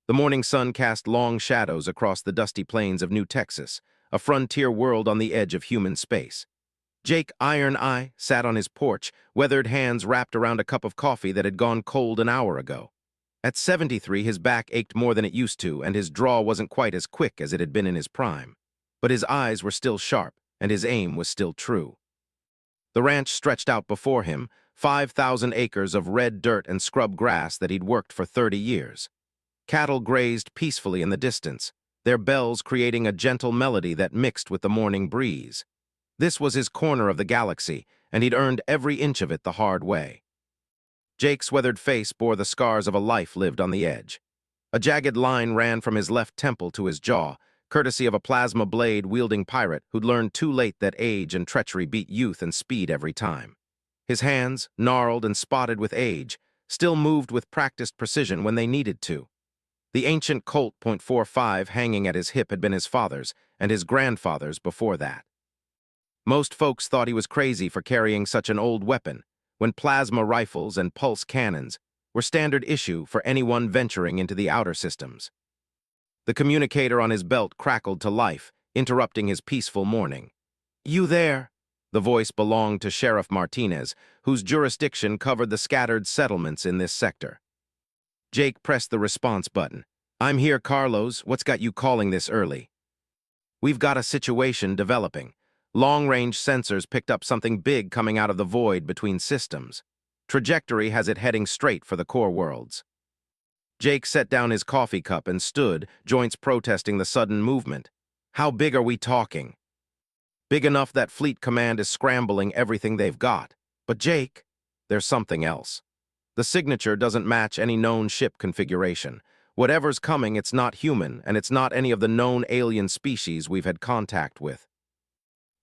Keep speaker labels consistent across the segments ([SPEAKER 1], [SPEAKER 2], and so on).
[SPEAKER 1] The morning sun cast long shadows across the dusty plains of New Texas, a frontier world on the edge of human space. Jake Iron Eye sat on his porch, weathered hands wrapped around a cup of coffee that had gone cold an hour ago. At 73, his back ached more than it used to, and his draw wasn't quite as quick as it had been in his prime. But his eyes were still sharp, and his aim was still true. The ranch stretched out before him, 5,000 acres of red dirt and scrub grass that he'd worked for 30 years. Cattle grazed peacefully in the distance, their bells creating a gentle melody that mixed with the morning breeze. This was his corner of the galaxy, and he'd earned every inch of it the hard way. Jake's weathered face bore the scars of a life lived on the edge. A jagged line ran from his left temple to his jaw, courtesy of a plasma blade-wielding pirate who'd learned too late that age and treachery beat youth and speed every time. His hands, gnarled and spotted with age, still moved with practiced precision when they needed to. The ancient Colt .45 hanging at his hip had been his father's, and his grandfather's before that. Most folks thought he was crazy for carrying such an old weapon, when plasma rifles and pulse cannons were standard issue for anyone venturing into the outer systems. The communicator on his belt crackled to life, interrupting his peaceful morning. "You there?" The voice belonged to Sheriff Martinez, whose jurisdiction covered the scattered settlements in this sector. Jake pressed the response button. "I'm here, Carlos. What's got you calling this early?" "We've got a situation developing. Long-range sensors picked up something big coming out of the void between systems. Trajectory has it heading straight for the core worlds." Jake set down his coffee cup and stood, joints protesting the sudden movement. "How big are we talking?" "Big enough that Fleet Command is scrambling everything they've got. But Jake, there's something else. The signature doesn't match any known ship configuration. Whatever's coming, it's not human, and it's not any of the known alien species we've had contact with."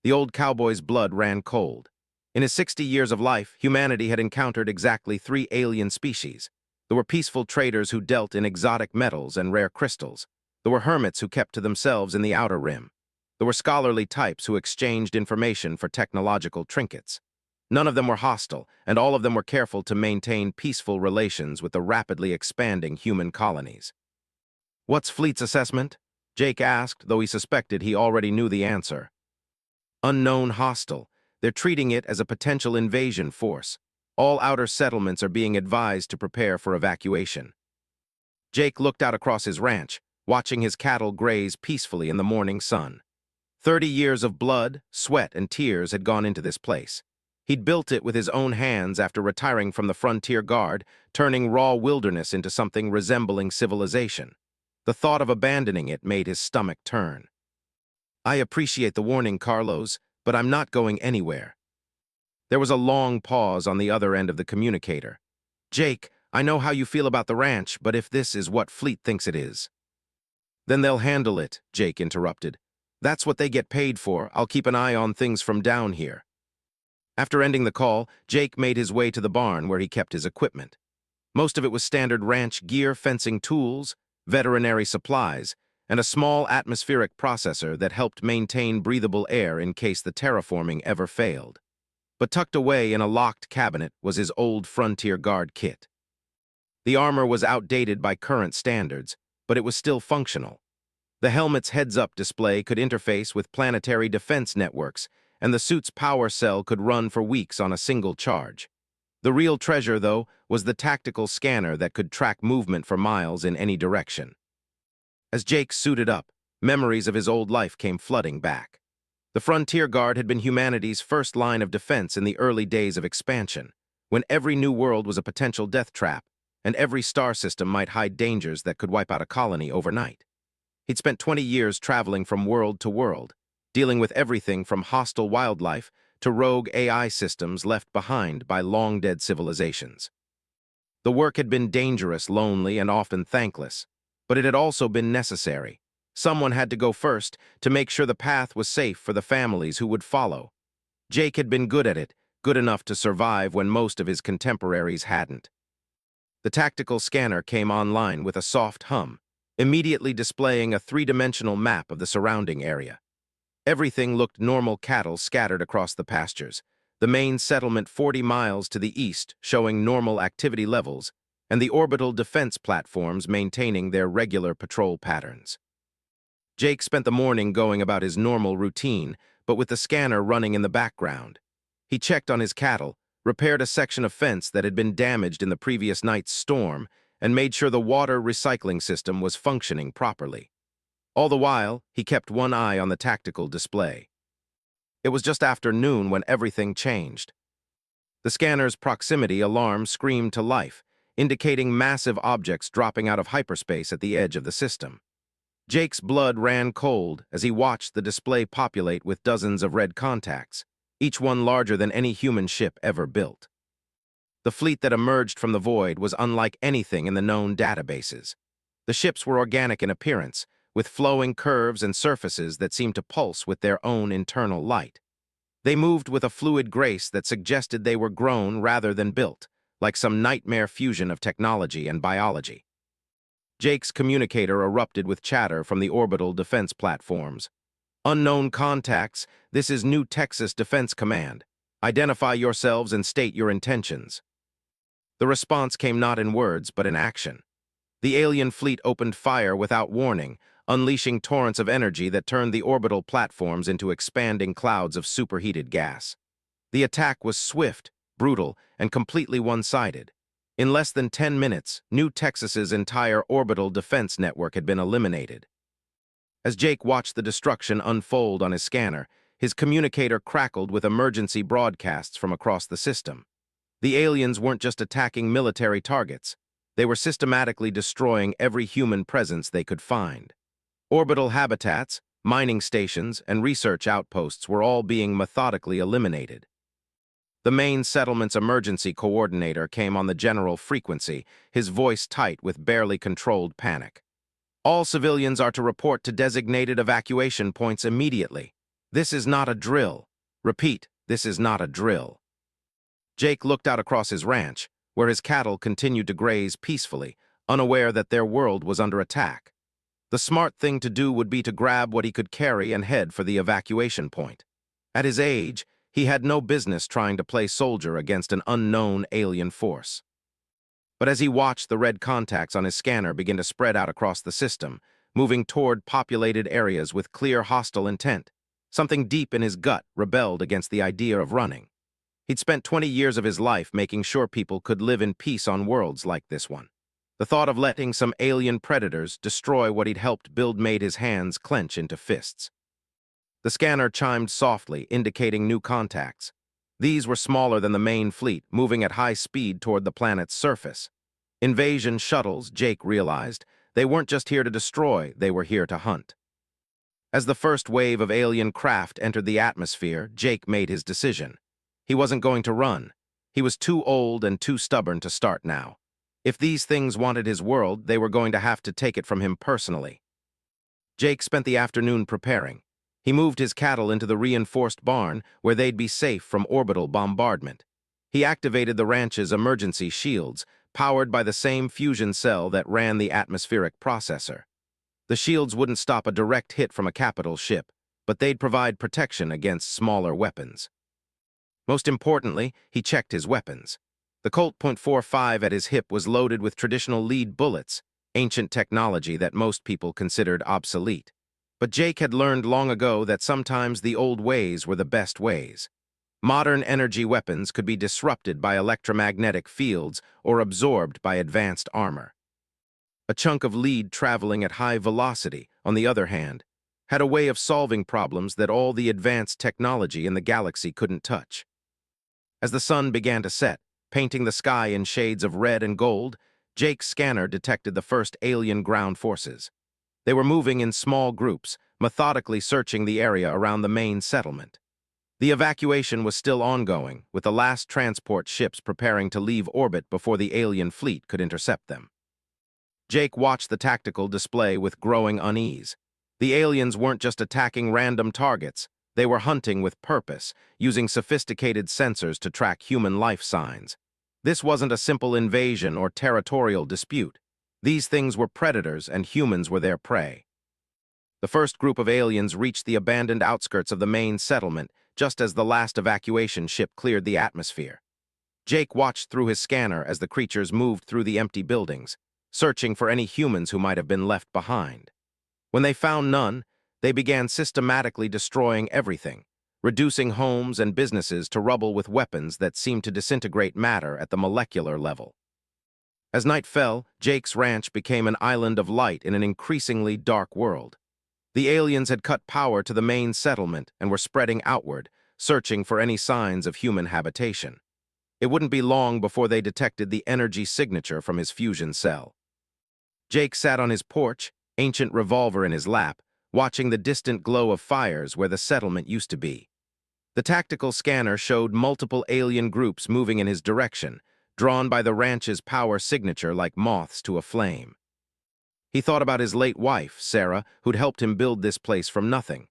[SPEAKER 1] The old cowboy's blood ran cold. In his 60 years of life, humanity had encountered exactly 3 alien species. There were peaceful traders who dealt in exotic metals and rare crystals. There were hermits who kept to themselves in the outer rim. There were scholarly types who exchanged information for technological trinkets. None of them were hostile, and all of them were careful to maintain peaceful relations with the rapidly expanding human colonies. "What's Fleet's assessment?" Jake asked, though he suspected he already knew the answer. "Unknown hostile. They're treating it as a potential invasion force. All outer settlements are being advised to prepare for evacuation." Jake looked out across his ranch, watching his cattle graze peacefully in the morning sun. 30 years of blood, sweat, and tears had gone into this place. He'd built it with his own hands after retiring from the Frontier Guard, turning raw wilderness into something resembling civilization. The thought of abandoning it made his stomach turn. "I appreciate the warning, Carlos, but I'm not going anywhere." There was a long pause on the other end of the communicator. "Jake, I know how you feel about the ranch, but if this is what Fleet thinks it is—" "Then they'll handle it," Jake interrupted. "That's what they get paid for. I'll keep an eye on things from down here." After ending the call, Jake made his way to the barn where he kept his equipment. Most of it was standard ranch gear, fencing tools, veterinary supplies, and a small atmospheric processor that helped maintain breathable air in case the terraforming ever failed. But tucked away in a locked cabinet was his old Frontier Guard kit. The armor was outdated by current standards, but it was still functional. The helmet's heads-up display could interface with planetary defense networks, and the suit's power cell could run for weeks on a single charge. The real treasure, though, was the tactical scanner that could track movement for miles in any direction. As Jake suited up, memories of his old life came flooding back. The Frontier Guard had been humanity's first line of defense in the early days of expansion, when every new world was a potential death trap, and every star system might hide dangers that could wipe out a colony overnight. He'd spent 20 years traveling from world to world, dealing with everything from hostile wildlife to rogue AI systems left behind by long-dead civilizations. The work had been dangerous, lonely, and often thankless, but it had also been necessary. Someone had to go first to make sure the path was safe for the families who would follow. Jake had been good at it, good enough to survive when most of his contemporaries hadn't. The tactical scanner came online with a soft hum, immediately displaying a 3-dimensional map of the surrounding area. Everything looked normal cattle scattered across the pastures, the main settlement 40 miles to the east showing normal activity levels, and the orbital defense platforms maintaining their regular patrol patterns. Jake spent the morning going about his normal routine, but with the scanner running in the background. He checked on his cattle, repaired a section of fence that had been damaged in the previous night's storm, and made sure the water recycling system was functioning properly. All the while, he kept one eye on the tactical display. It was just after noon when everything changed. The scanner's proximity alarm screamed to life, indicating massive objects dropping out of hyperspace at the edge of the system. Jake's blood ran cold as he watched the display populate with dozens of red contacts, each one larger than any human ship ever built. The fleet that emerged from the void was unlike anything in the known databases. The ships were organic in appearance, with flowing curves and surfaces that seemed to pulse with their own internal light. They moved with a fluid grace that suggested they were grown rather than built, like some nightmare fusion of technology and biology. Jake's communicator erupted with chatter from the orbital defense platforms. "Unknown contacts, this is New Texas Defense Command. Identify yourselves and state your intentions." The response came not in words, but in action. The alien fleet opened fire without warning, unleashing torrents of energy that turned the orbital platforms into expanding clouds of superheated gas. The attack was swift, brutal, and completely one-sided. In less than 10 minutes, New Texas's entire orbital defense network had been eliminated. As Jake watched the destruction unfold on his scanner, his communicator crackled with emergency broadcasts from across the system. The aliens weren't just attacking military targets. They were systematically destroying every human presence they could find. Orbital habitats, mining stations, and research outposts were all being methodically eliminated. The main settlement's emergency coordinator came on the general frequency, his voice tight with barely controlled panic. "All civilians are to report to designated evacuation points immediately. This is not a drill. Repeat, this is not a drill." Jake looked out across his ranch, where his cattle continued to graze peacefully, unaware that their world was under attack. The smart thing to do would be to grab what he could carry and head for the evacuation point. At his age, he had no business trying to play soldier against an unknown alien force. But as he watched the red contacts on his scanner begin to spread out across the system, moving toward populated areas with clear hostile intent, something deep in his gut rebelled against the idea of running. He'd spent 20 years of his life making sure people could live in peace on worlds like this one. The thought of letting some alien predators destroy what he'd helped build made his hands clench into fists. The scanner chimed softly, indicating new contacts. These were smaller than the main fleet, moving at high speed toward the planet's surface. Invasion shuttles, Jake realized. They weren't just here to destroy, they were here to hunt. As the first wave of alien craft entered the atmosphere, Jake made his decision. He wasn't going to run. He was too old and too stubborn to start now. If these things wanted his world, they were going to have to take it from him personally. Jake spent the afternoon preparing. He moved his cattle into the reinforced barn where they'd be safe from orbital bombardment. He activated the ranch's emergency shields, powered by the same fusion cell that ran the atmospheric processor. The shields wouldn't stop a direct hit from a capital ship, but they'd provide protection against smaller weapons. Most importantly, he checked his weapons. The Colt .45 at his hip was loaded with traditional lead bullets, ancient technology that most people considered obsolete. But Jake had learned long ago that sometimes the old ways were the best ways. Modern energy weapons could be disrupted by electromagnetic fields or absorbed by advanced armor. A chunk of lead traveling at high velocity, on the other hand, had a way of solving problems that all the advanced technology in the galaxy couldn't touch. As the sun began to set, painting the sky in shades of red and gold, Jake's scanner detected the first alien ground forces. They were moving in small groups, methodically searching the area around the main settlement. The evacuation was still ongoing, with the last transport ships preparing to leave orbit before the alien fleet could intercept them. Jake watched the tactical display with growing unease. The aliens weren't just attacking random targets. They were hunting with purpose, using sophisticated sensors to track human life signs. This wasn't a simple invasion or territorial dispute. These things were predators, and humans were their prey. The first group of aliens reached the abandoned outskirts of the main settlement just as the last evacuation ship cleared the atmosphere. Jake watched through his scanner as the creatures moved through the empty buildings, searching for any humans who might have been left behind. When they found none, they began systematically destroying everything, reducing homes and businesses to rubble with weapons that seemed to disintegrate matter at the molecular level. As night fell, Jake's ranch became an island of light in an increasingly dark world. The aliens had cut power to the main settlement and were spreading outward, searching for any signs of human habitation. It wouldn't be long before they detected the energy signature from his fusion cell. Jake sat on his porch, ancient revolver in his lap, watching the distant glow of fires where the settlement used to be. The tactical scanner showed multiple alien groups moving in his direction, drawn by the ranch's power signature like moths to a flame. He thought about his late wife, Sarah, who'd helped him build this place from nothing.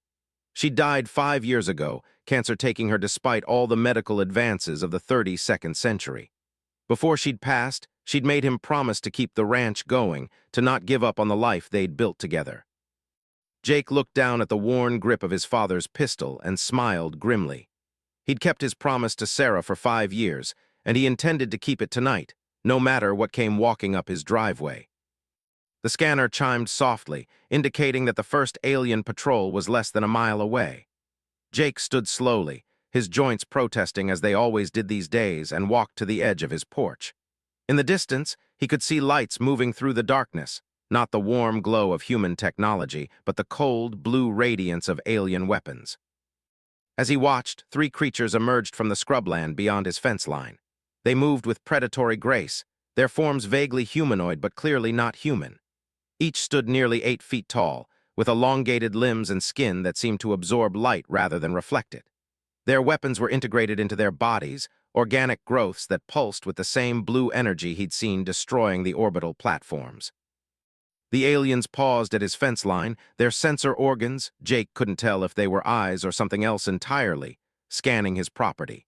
[SPEAKER 1] She died 5 years ago, cancer taking her despite all the medical advances of the 32nd century. Before she'd passed, she'd made him promise to keep the ranch going, to not give up on the life they'd built together. Jake looked down at the worn grip of his father's pistol and smiled grimly. He'd kept his promise to Sarah for 5 years, and he intended to keep it tonight, no matter what came walking up his driveway. The scanner chimed softly, indicating that the first alien patrol was less than a mile away. Jake stood slowly, his joints protesting as they always did these days, and walked to the edge of his porch. In the distance, he could see lights moving through the darkness, not the warm glow of human technology, but the cold, blue radiance of alien weapons. As he watched, 3 creatures emerged from the scrubland beyond his fence line. They moved with predatory grace, their forms vaguely humanoid but clearly not human. Each stood nearly 8 feet tall, with elongated limbs and skin that seemed to absorb light rather than reflect it. Their weapons were integrated into their bodies, organic growths that pulsed with the same blue energy he'd seen destroying the orbital platforms. The aliens paused at his fence line, their sensor organs, Jake couldn't tell if they were eyes or something else entirely, scanning his property.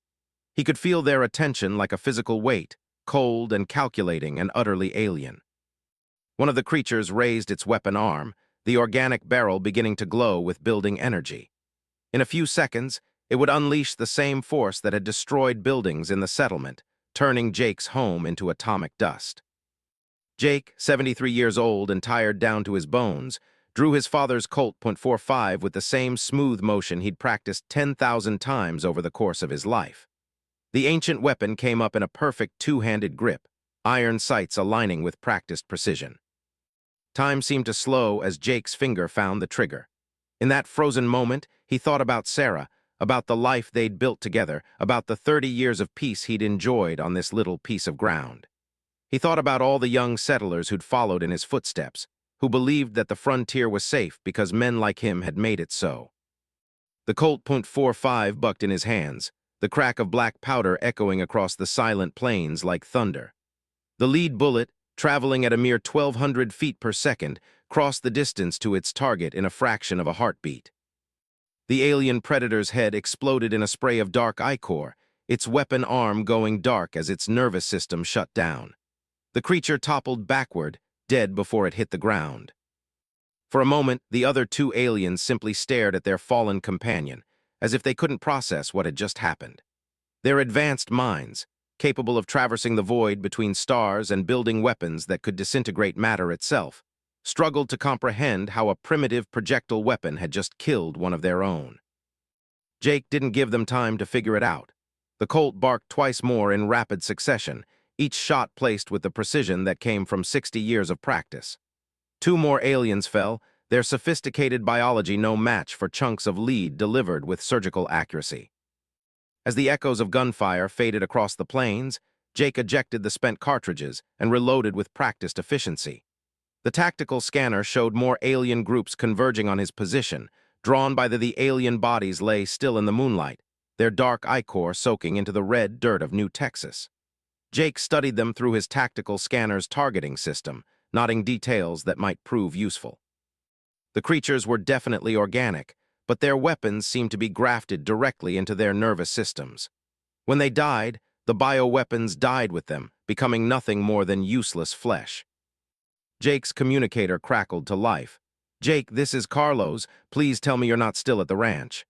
[SPEAKER 1] He could feel their attention like a physical weight, cold and calculating and utterly alien. One of the creatures raised its weapon arm, the organic barrel beginning to glow with building energy. In a few seconds, it would unleash the same force that had destroyed buildings in the settlement, turning Jake's home into atomic dust. Jake, 73 years old and tired down to his bones, drew his father's Colt .45 with the same smooth motion he'd practiced 10,000 times over the course of his life. The ancient weapon came up in a perfect 2-handed grip, iron sights aligning with practiced precision. Time seemed to slow as Jake's finger found the trigger. In that frozen moment, he thought about Sarah, about the life they'd built together, about the 30 years of peace he'd enjoyed on this little piece of ground. He thought about all the young settlers who'd followed in his footsteps, who believed that the frontier was safe because men like him had made it so. The Colt .45 bucked in his hands, the crack of black powder echoing across the silent plains like thunder. The lead bullet, traveling at a mere 1,200 feet per second, crossed the distance to its target in a fraction of a heartbeat. The alien predator's head exploded in a spray of dark ichor, its weapon arm going dark as its nervous system shut down. The creature toppled backward, dead before it hit the ground. For a moment, the other 2 aliens simply stared at their fallen companion, as if they couldn't process what had just happened. Their advanced minds, capable of traversing the void between stars and building weapons that could disintegrate matter itself, struggled to comprehend how a primitive projectile weapon had just killed one of their own. Jake didn't give them time to figure it out. The Colt barked twice more in rapid succession, each shot placed with the precision that came from 60 years of practice. 2 more aliens fell, their sophisticated biology no match for chunks of lead delivered with surgical accuracy. As the echoes of gunfire faded across the plains, Jake ejected the spent cartridges and reloaded with practiced efficiency. The tactical scanner showed more alien groups converging on his position, drawn by the alien bodies lay still in the moonlight, their dark ichor soaking into the red dirt of New Texas. Jake studied them through his tactical scanner's targeting system, noting details that might prove useful. The creatures were definitely organic, but their weapons seemed to be grafted directly into their nervous systems. When they died, the bioweapons died with them, becoming nothing more than useless flesh. Jake's communicator crackled to life. "Jake, this is Carlos. Please tell me you're not still at the ranch."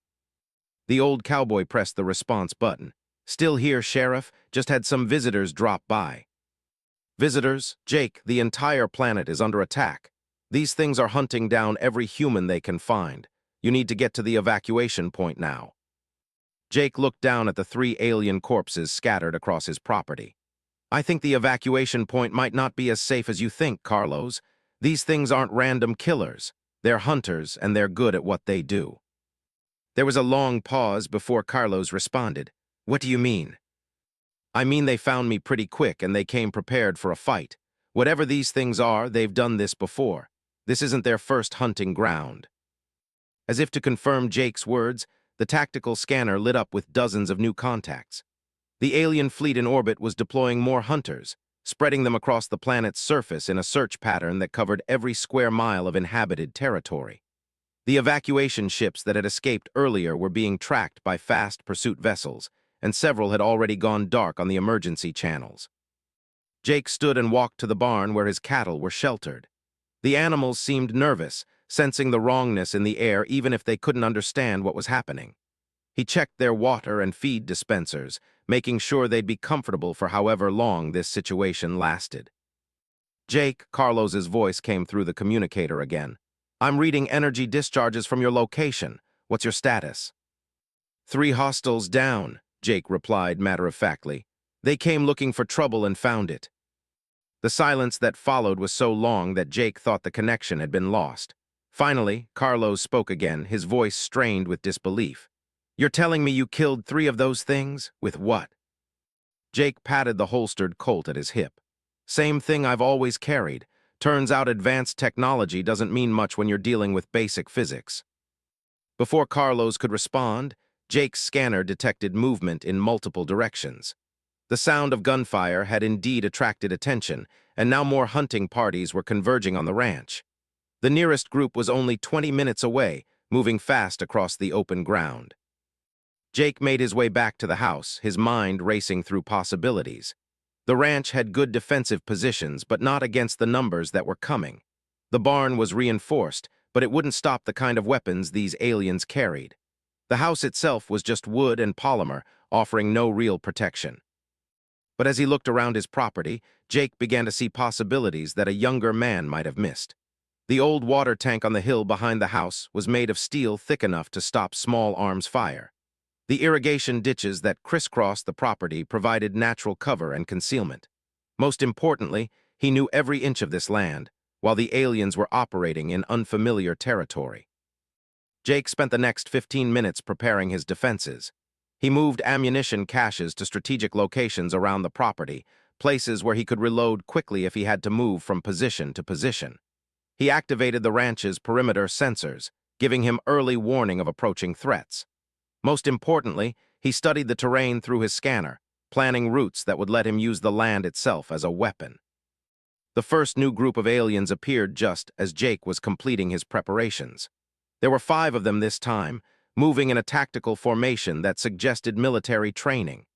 [SPEAKER 1] The old cowboy pressed the response button. Still here, Sheriff. Just had some visitors drop by. Visitors? Jake, the entire planet is under attack. These things are hunting down every human they can find. You need to get to the evacuation point now. Jake looked down at the 3 alien corpses scattered across his property. I think the evacuation point might not be as safe as you think, Carlos. These things aren't random killers. They're hunters, and they're good at what they do. There was a long pause before Carlos responded. What do you mean? I mean they found me pretty quick and they came prepared for a fight. Whatever these things are, they've done this before. This isn't their first hunting ground. As if to confirm Jake's words, the tactical scanner lit up with dozens of new contacts. The alien fleet in orbit was deploying more hunters, spreading them across the planet's surface in a search pattern that covered every square mile of inhabited territory. The evacuation ships that had escaped earlier were being tracked by fast pursuit vessels, and several had already gone dark on the emergency channels. Jake stood and walked to the barn where his cattle were sheltered. The animals seemed nervous, sensing the wrongness in the air even if they couldn't understand what was happening. He checked their water and feed dispensers, making sure they'd be comfortable for however long this situation lasted. Jake, Carlos's voice came through the communicator again. I'm reading energy discharges from your location. What's your status? 3 hostiles down, Jake replied matter-of-factly. They came looking for trouble and found it. The silence that followed was so long that Jake thought the connection had been lost. Finally, Carlos spoke again, his voice strained with disbelief. You're telling me you killed 3 of those things? With what? Jake patted the holstered Colt at his hip. Same thing I've always carried. Turns out advanced technology doesn't mean much when you're dealing with basic physics. Before Carlos could respond, Jake's scanner detected movement in multiple directions. The sound of gunfire had indeed attracted attention, and now more hunting parties were converging on the ranch. The nearest group was only 20 minutes away, moving fast across the open ground. Jake made his way back to the house, his mind racing through possibilities. The ranch had good defensive positions, but not against the numbers that were coming. The barn was reinforced, but it wouldn't stop the kind of weapons these aliens carried. The house itself was just wood and polymer, offering no real protection. But as he looked around his property, Jake began to see possibilities that a younger man might have missed. The old water tank on the hill behind the house was made of steel thick enough to stop small arms fire. The irrigation ditches that crisscrossed the property provided natural cover and concealment. Most importantly, he knew every inch of this land, while the aliens were operating in unfamiliar territory. Jake spent the next 15 minutes preparing his defenses. He moved ammunition caches to strategic locations around the property, places where he could reload quickly if he had to move from position to position. He activated the ranch's perimeter sensors, giving him early warning of approaching threats. Most importantly, he studied the terrain through his scanner, planning routes that would let him use the land itself as a weapon. The first new group of aliens appeared just as Jake was completing his preparations. There were 5 of them this time, moving in a tactical formation that suggested military training.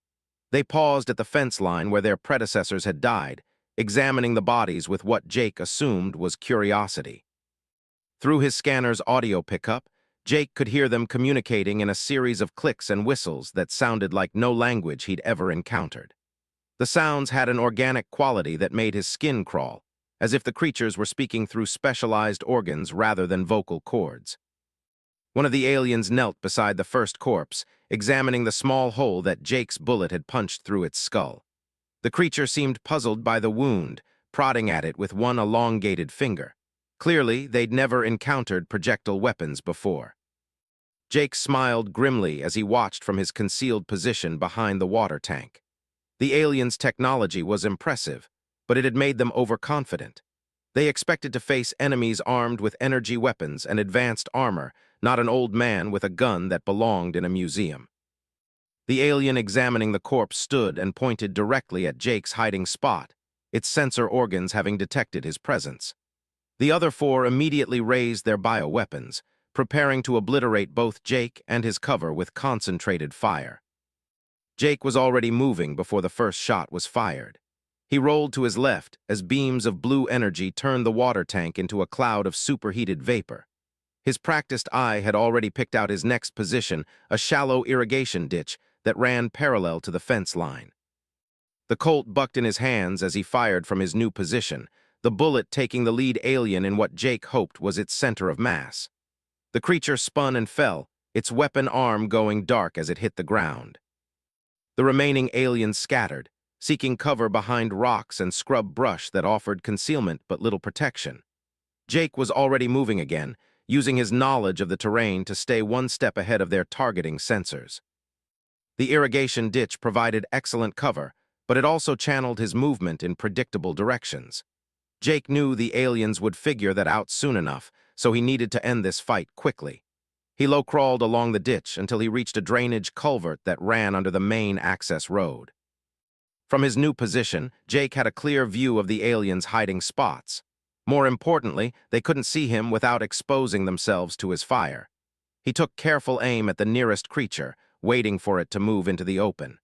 [SPEAKER 1] They paused at the fence line where their predecessors had died, examining the bodies with what Jake assumed was curiosity. Through his scanner's audio pickup, Jake could hear them communicating in a series of clicks and whistles that sounded like no language he'd ever encountered. The sounds had an organic quality that made his skin crawl, as if the creatures were speaking through specialized organs rather than vocal cords. One of the aliens knelt beside the first corpse, examining the small hole that Jake's bullet had punched through its skull. The creature seemed puzzled by the wound, prodding at it with one elongated finger. Clearly, they'd never encountered projectile weapons before. Jake smiled grimly as he watched from his concealed position behind the water tank. The aliens' technology was impressive, but it had made them overconfident. They expected to face enemies armed with energy weapons and advanced armor, not an old man with a gun that belonged in a museum. The alien examining the corpse stood and pointed directly at Jake's hiding spot, its sensor organs having detected his presence. The other 4 immediately raised their bioweapons, preparing to obliterate both Jake and his cover with concentrated fire. Jake was already moving before the first shot was fired. He rolled to his left as beams of blue energy turned the water tank into a cloud of superheated vapor. His practiced eye had already picked out his next position, a shallow irrigation ditch that ran parallel to the fence line. The Colt bucked in his hands as he fired from his new position, the bullet taking the lead alien in what Jake hoped was its center of mass. The creature spun and fell, its weapon arm going dark as it hit the ground. The remaining aliens scattered, seeking cover behind rocks and scrub brush that offered concealment but little protection. Jake was already moving again, using his knowledge of the terrain to stay one step ahead of their targeting sensors. The irrigation ditch provided excellent cover, but it also channeled his movement in predictable directions. Jake knew the aliens would figure that out soon enough, so he needed to end this fight quickly. He low-crawled along the ditch until he reached a drainage culvert that ran under the main access road. From his new position, Jake had a clear view of the aliens' hiding spots. More importantly, they couldn't see him without exposing themselves to his fire. He took careful aim at the nearest creature, waiting for it to move into the open.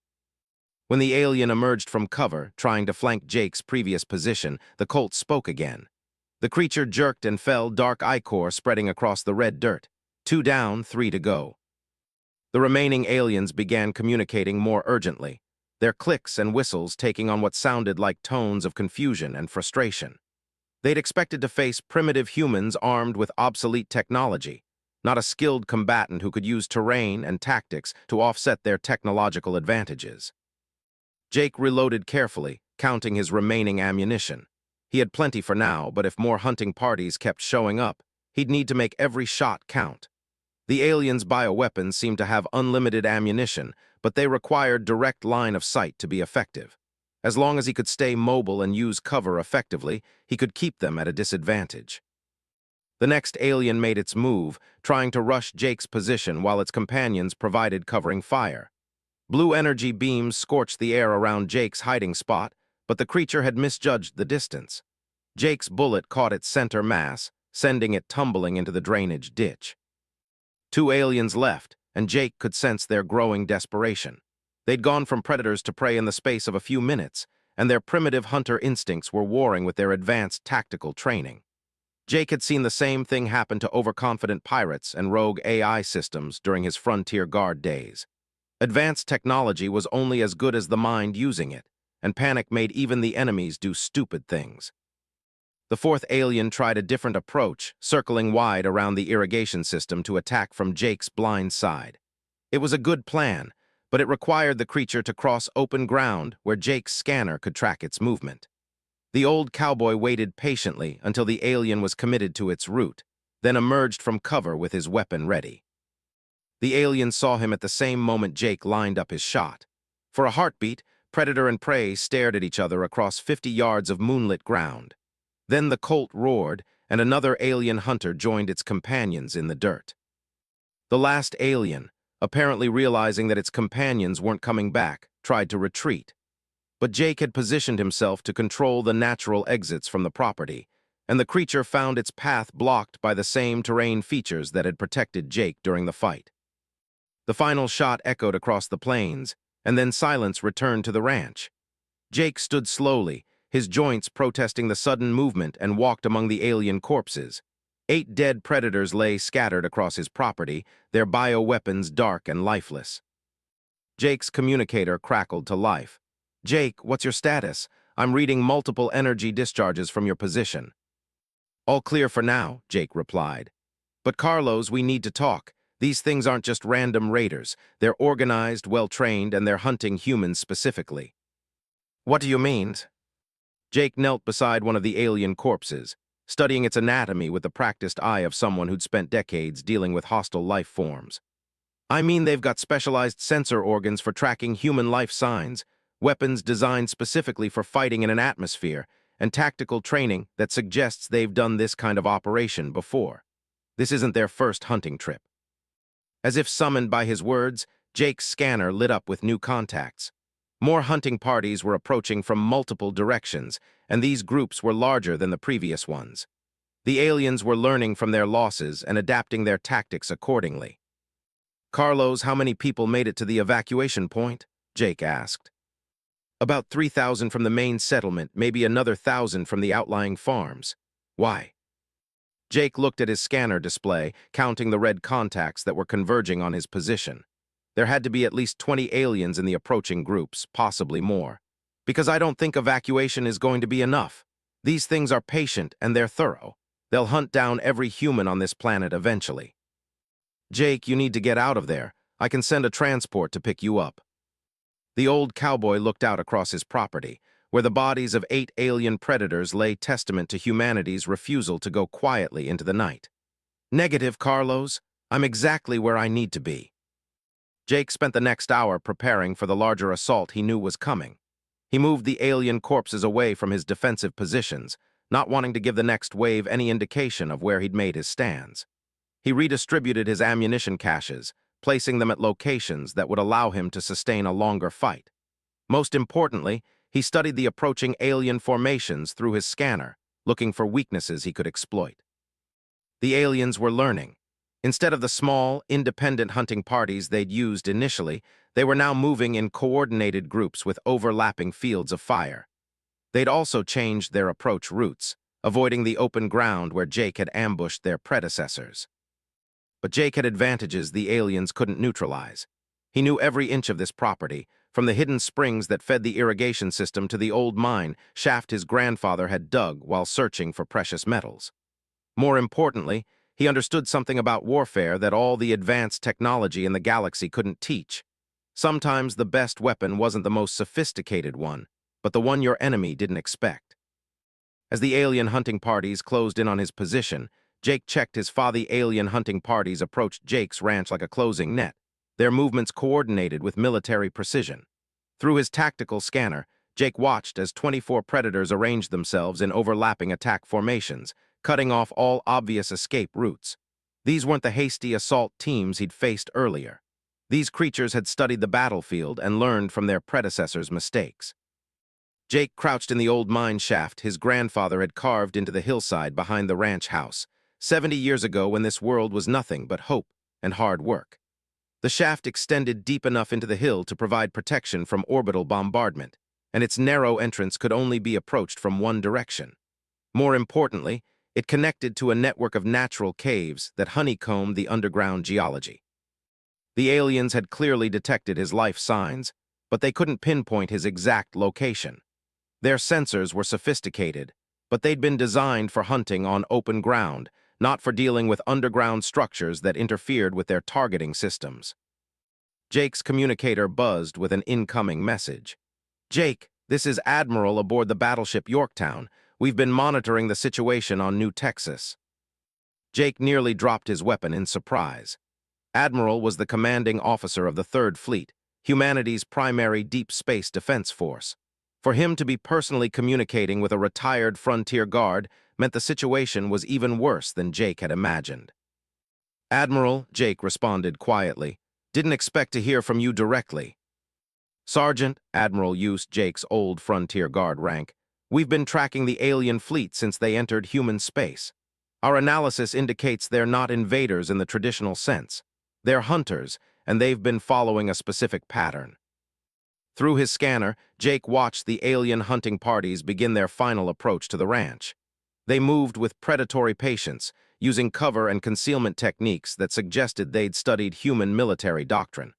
[SPEAKER 1] When the alien emerged from cover, trying to flank Jake's previous position, the Colt spoke again. The creature jerked and fell, dark ichor spreading across the red dirt. 2 down, 3 to go. The remaining aliens began communicating more urgently, their clicks and whistles taking on what sounded like tones of confusion and frustration. They'd expected to face primitive humans armed with obsolete technology, not a skilled combatant who could use terrain and tactics to offset their technological advantages. Jake reloaded carefully, counting his remaining ammunition. He had plenty for now, but if more hunting parties kept showing up, he'd need to make every shot count. The aliens' bioweapons seemed to have unlimited ammunition, but they required direct line of sight to be effective. As long as he could stay mobile and use cover effectively, he could keep them at a disadvantage. The next alien made its move, trying to rush Jake's position while its companions provided covering fire. Blue energy beams scorched the air around Jake's hiding spot, but the creature had misjudged the distance. Jake's bullet caught its center mass, sending it tumbling into the drainage ditch. 2 aliens left, and Jake could sense their growing desperation. They'd gone from predators to prey in the space of a few minutes, and their primitive hunter instincts were warring with their advanced tactical training. Jake had seen the same thing happen to overconfident pirates and rogue AI systems during his Frontier Guard days. Advanced technology was only as good as the mind using it, and panic made even the enemies do stupid things. The 4th alien tried a different approach, circling wide around the irrigation system to attack from Jake's blind side. It was a good plan, but it required the creature to cross open ground where Jake's scanner could track its movement. The old cowboy waited patiently until the alien was committed to its route, then emerged from cover with his weapon ready. The alien saw him at the same moment Jake lined up his shot. For a heartbeat, predator and prey stared at each other across 50 yards of moonlit ground. Then the Colt roared, and another alien hunter joined its companions in the dirt. The last alien, apparently realizing that its companions weren't coming back, tried to retreat. But Jake had positioned himself to control the natural exits from the property, and the creature found its path blocked by the same terrain features that had protected Jake during the fight. The final shot echoed across the plains, and then silence returned to the ranch. Jake stood slowly, his joints protesting the sudden movement, and walked among the alien corpses. 8 dead predators lay scattered across his property, their bioweapons dark and lifeless. Jake's communicator crackled to life. "Jake, what's your status? I'm reading multiple energy discharges from your position." "All clear for now," Jake replied. "But Carlos, we need to talk. These things aren't just random raiders. They're organized, well-trained, and they're hunting humans specifically." "What do you mean?" Jake knelt beside one of the alien corpses, studying its anatomy with the practiced eye of someone who'd spent decades dealing with hostile life forms. "I mean, they've got specialized sensor organs for tracking human life signs, weapons designed specifically for fighting in an atmosphere, and tactical training that suggests they've done this kind of operation before. This isn't their first hunting trip." As if summoned by his words, Jake's scanner lit up with new contacts. More hunting parties were approaching from multiple directions, and these groups were larger than the previous ones. The aliens were learning from their losses and adapting their tactics accordingly. "Carlos, how many people made it to the evacuation point?" Jake asked. "About 3,000 from the main settlement, maybe another 1,000 from the outlying farms." "Why?" Jake looked at his scanner display, counting the red contacts that were converging on his position. There had to be at least 20 aliens in the approaching groups, possibly more. Because I don't think evacuation is going to be enough. These things are patient and they're thorough. They'll hunt down every human on this planet eventually. Jake, you need to get out of there. I can send a transport to pick you up. The old cowboy looked out across his property, where the bodies of 8 alien predators lay testament to humanity's refusal to go quietly into the night. Negative, Carlos. I'm exactly where I need to be. Jake spent the next hour preparing for the larger assault he knew was coming. He moved the alien corpses away from his defensive positions, not wanting to give the next wave any indication of where he'd made his stands. He redistributed his ammunition caches, placing them at locations that would allow him to sustain a longer fight. Most importantly, he studied the approaching alien formations through his scanner, looking for weaknesses he could exploit. The aliens were learning. Instead of the small, independent hunting parties they'd used initially, they were now moving in coordinated groups with overlapping fields of fire. They'd also changed their approach routes, avoiding the open ground where Jake had ambushed their predecessors. But Jake had advantages the aliens couldn't neutralize. He knew every inch of this property, from the hidden springs that fed the irrigation system to the old mine shaft his grandfather had dug while searching for precious metals. More importantly, he understood something about warfare that all the advanced technology in the galaxy couldn't teach. Sometimes the best weapon wasn't the most sophisticated one, but the one your enemy didn't expect. As the alien hunting parties closed in on his position, Jake checked his the alien hunting parties approached Jake's ranch like a closing net, their movements coordinated with military precision. Through his tactical scanner, Jake watched as 24 predators arranged themselves in overlapping attack formations, cutting off all obvious escape routes. These weren't the hasty assault teams he'd faced earlier. These creatures had studied the battlefield and learned from their predecessors' mistakes. Jake crouched in the old mine shaft his grandfather had carved into the hillside behind the ranch house, 70 years ago when this world was nothing but hope and hard work. The shaft extended deep enough into the hill to provide protection from orbital bombardment, and its narrow entrance could only be approached from one direction. More importantly, it connected to a network of natural caves that honeycombed the underground geology. The aliens had clearly detected his life signs, but they couldn't pinpoint his exact location. Their sensors were sophisticated, but they'd been designed for hunting on open ground, not for dealing with underground structures that interfered with their targeting systems. Jake's communicator buzzed with an incoming message. "Jake, this is Admiral aboard the battleship Yorktown. We've been monitoring the situation on New Texas." Jake nearly dropped his weapon in surprise. Admiral was the commanding officer of the Third Fleet, humanity's primary deep space defense force. For him to be personally communicating with a retired frontier guard meant the situation was even worse than Jake had imagined. "Admiral," Jake responded quietly, "didn't expect to hear from you directly." "Sergeant," Admiral used Jake's old frontier guard rank, "we've been tracking the alien fleet since they entered human space. Our analysis indicates they're not invaders in the traditional sense. They're hunters, and they've been following a specific pattern." Through his scanner, Jake watched the alien hunting parties begin their final approach to the ranch. They moved with predatory patience, using cover and concealment techniques that suggested they'd studied human military doctrine.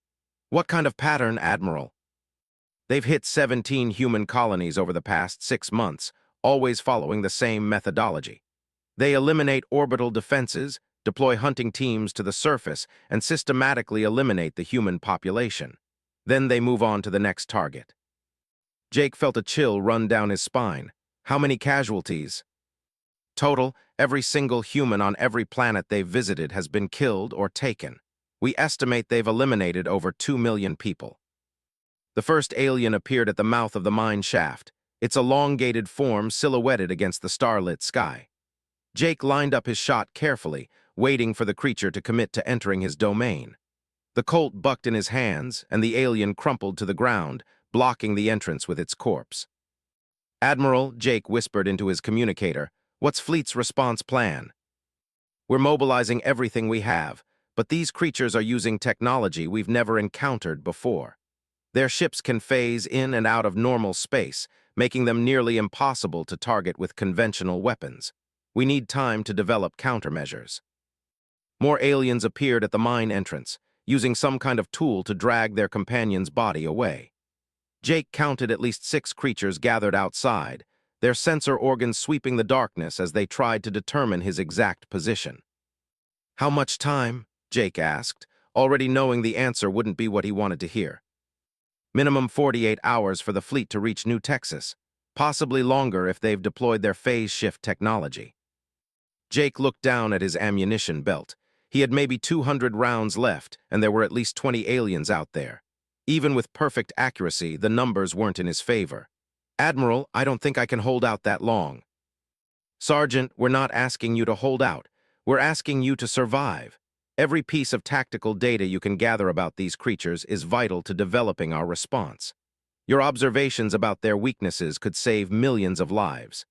[SPEAKER 1] "What kind of pattern, Admiral?" "They've hit 17 human colonies over the past 6 months, always following the same methodology. They eliminate orbital defenses, deploy hunting teams to the surface, and systematically eliminate the human population. Then they move on to the next target." Jake felt a chill run down his spine. "How many casualties?" "Total, every single human on every planet they've visited has been killed or taken. We estimate they've eliminated over 2 million people." The first alien appeared at the mouth of the mine shaft, its elongated form silhouetted against the starlit sky. Jake lined up his shot carefully, waiting for the creature to commit to entering his domain. The Colt bucked in his hands, and the alien crumpled to the ground, blocking the entrance with its corpse. "Admiral," Jake whispered into his communicator, "what's Fleet's response plan?" "We're mobilizing everything we have, but these creatures are using technology we've never encountered before. Their ships can phase in and out of normal space, making them nearly impossible to target with conventional weapons. We need time to develop countermeasures." More aliens appeared at the mine entrance, using some kind of tool to drag their companion's body away. Jake counted at least 6 creatures gathered outside, their sensor organs sweeping the darkness as they tried to determine his exact position. "How much time?" Jake asked, already knowing the answer wouldn't be what he wanted to hear. "Minimum 48 hours for the fleet to reach New Texas, possibly longer if they've deployed their phase shift technology." Jake looked down at his ammunition belt. He had maybe 200 rounds left, and there were at least 20 aliens out there. Even with perfect accuracy, the numbers weren't in his favor. "Admiral, I don't think I can hold out that long." "Sergeant, we're not asking you to hold out. We're asking you to survive. Every piece of tactical data you can gather about these creatures is vital to developing our response. Your observations about their weaknesses could save millions of lives."